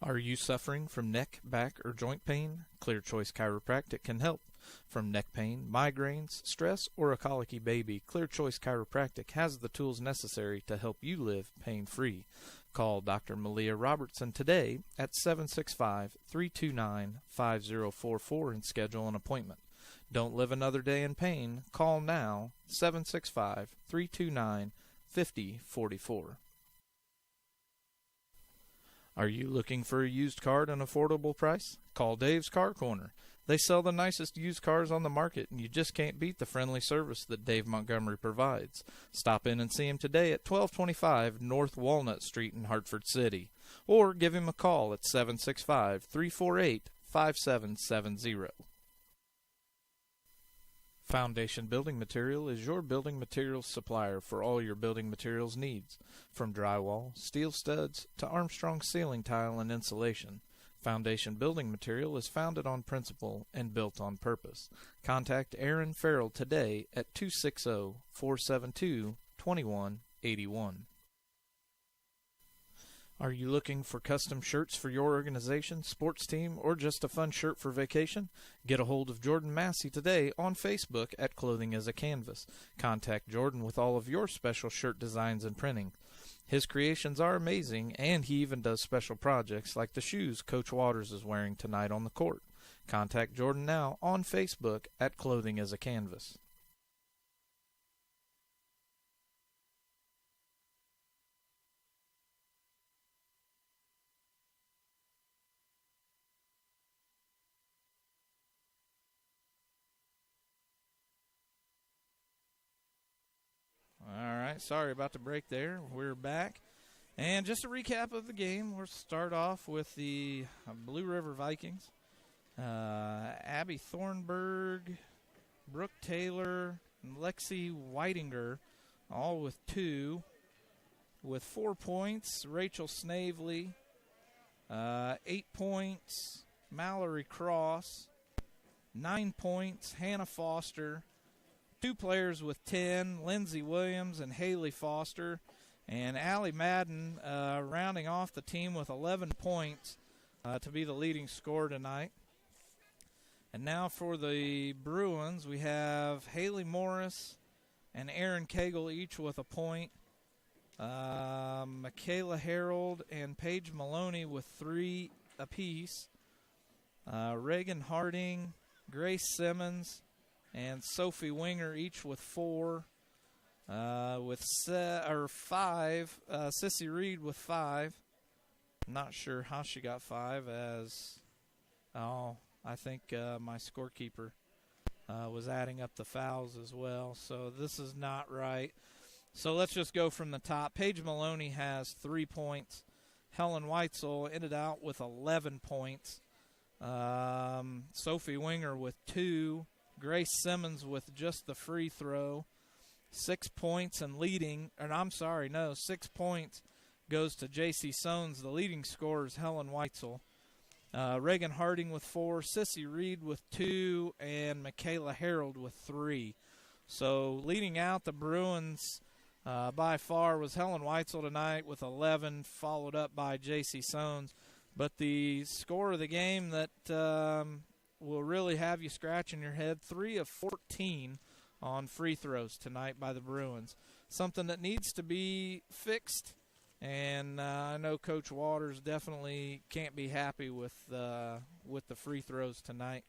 Are you suffering from neck, back, or joint pain? Clear Choice Chiropractic can help. From neck pain, migraines, stress, or a colicky baby, Clear Choice Chiropractic has the tools necessary to help you live pain-free. Call Dr. Malia Robertson today at 765-329-5044 and schedule an appointment. Don't live another day in pain. Call now, 765-329-5044. Are you looking for a used car at an affordable price? Call Dave's Car Corner. They sell the nicest used cars on the market, and you just can't beat the friendly service that Dave Montgomery provides. Stop in and see him today at 1225 North Walnut Street in Hartford City, or give him a call at 765-348-5770. Foundation Building Material is your building materials supplier for all your building materials needs, from drywall, steel studs, to Armstrong ceiling tile and insulation. Foundation Building Material is founded on principle and built on purpose. Contact Aaron Farrell today at 260-472-2181. Are you looking for custom shirts for your organization, sports team, or just a fun shirt for vacation? Get a hold of Jordan Massey today on Facebook at Clothing as a Canvas. Contact Jordan with all of your special shirt designs and printing. His creations are amazing, and he even does special projects like the shoes Coach Waters is wearing tonight on the court. Contact Jordan now on Facebook at Clothing as a Canvas. All right, sorry about the break there. We're back. And just a recap of the game, we'll start off with the Blue River Vikings. Abby Thornburg, Brooke Taylor, and Lexi Whitinger, all with 2. With 4 points, Rachel Snavely. 8 points, Mallory Cross. 9 points, Hannah Foster. 2 players with 10, Lindsay Williams and Haley Foster. And Allie Madden rounding off the team with 11 points to be the leading scorer tonight. And now for the Bruins, we have Haley Morris and Erin Cagle each with a point. Michaela Harold and Paige Maloney with 3 apiece. Reagan Harding, Grace Simmons, and Sophie Winger each with 4. With 5, Sissy Reed with 5. Not sure how she got 5, as I think my scorekeeper was adding up the fouls as well. So this is not right. So let's just go from the top. Paige Maloney has 3 points. Helen Weitzel ended out with 11 points. Sophie Winger with 2. Grace Simmons with just the free throw. 6 points and leading, 6 points goes to J.C. Sones. The leading scorer is Helen Weitzel. Reagan Harding with 4, Sissy Reed with 2, and Michaela Harold with 3. So leading out the Bruins by far was Helen Weitzel tonight with 11, followed up by J.C. Sones. But the score of the game that will really have you scratching your head, 3 of 14 on free throws tonight by the Bruins. Something that needs to be fixed, and I know Coach Waters definitely can't be happy with the free throws tonight.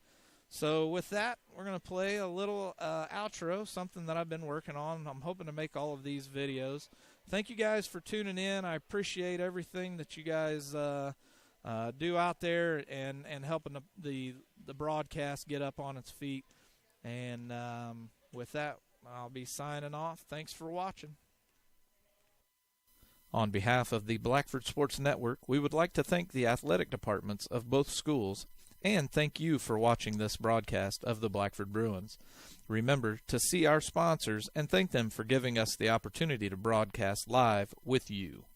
So with that, we're going to play a little outro, something that I've been working on. I'm hoping to make all of these videos. Thank you guys for tuning in. I appreciate everything that you guys do out there and helping the broadcast get up on its feet. And with that, I'll be signing off. Thanks for watching. On behalf of the Blackford Sports Network, we would like to thank the athletic departments of both schools and thank you for watching this broadcast of the Blackford Bruins. Remember to see our sponsors and thank them for giving us the opportunity to broadcast live with you.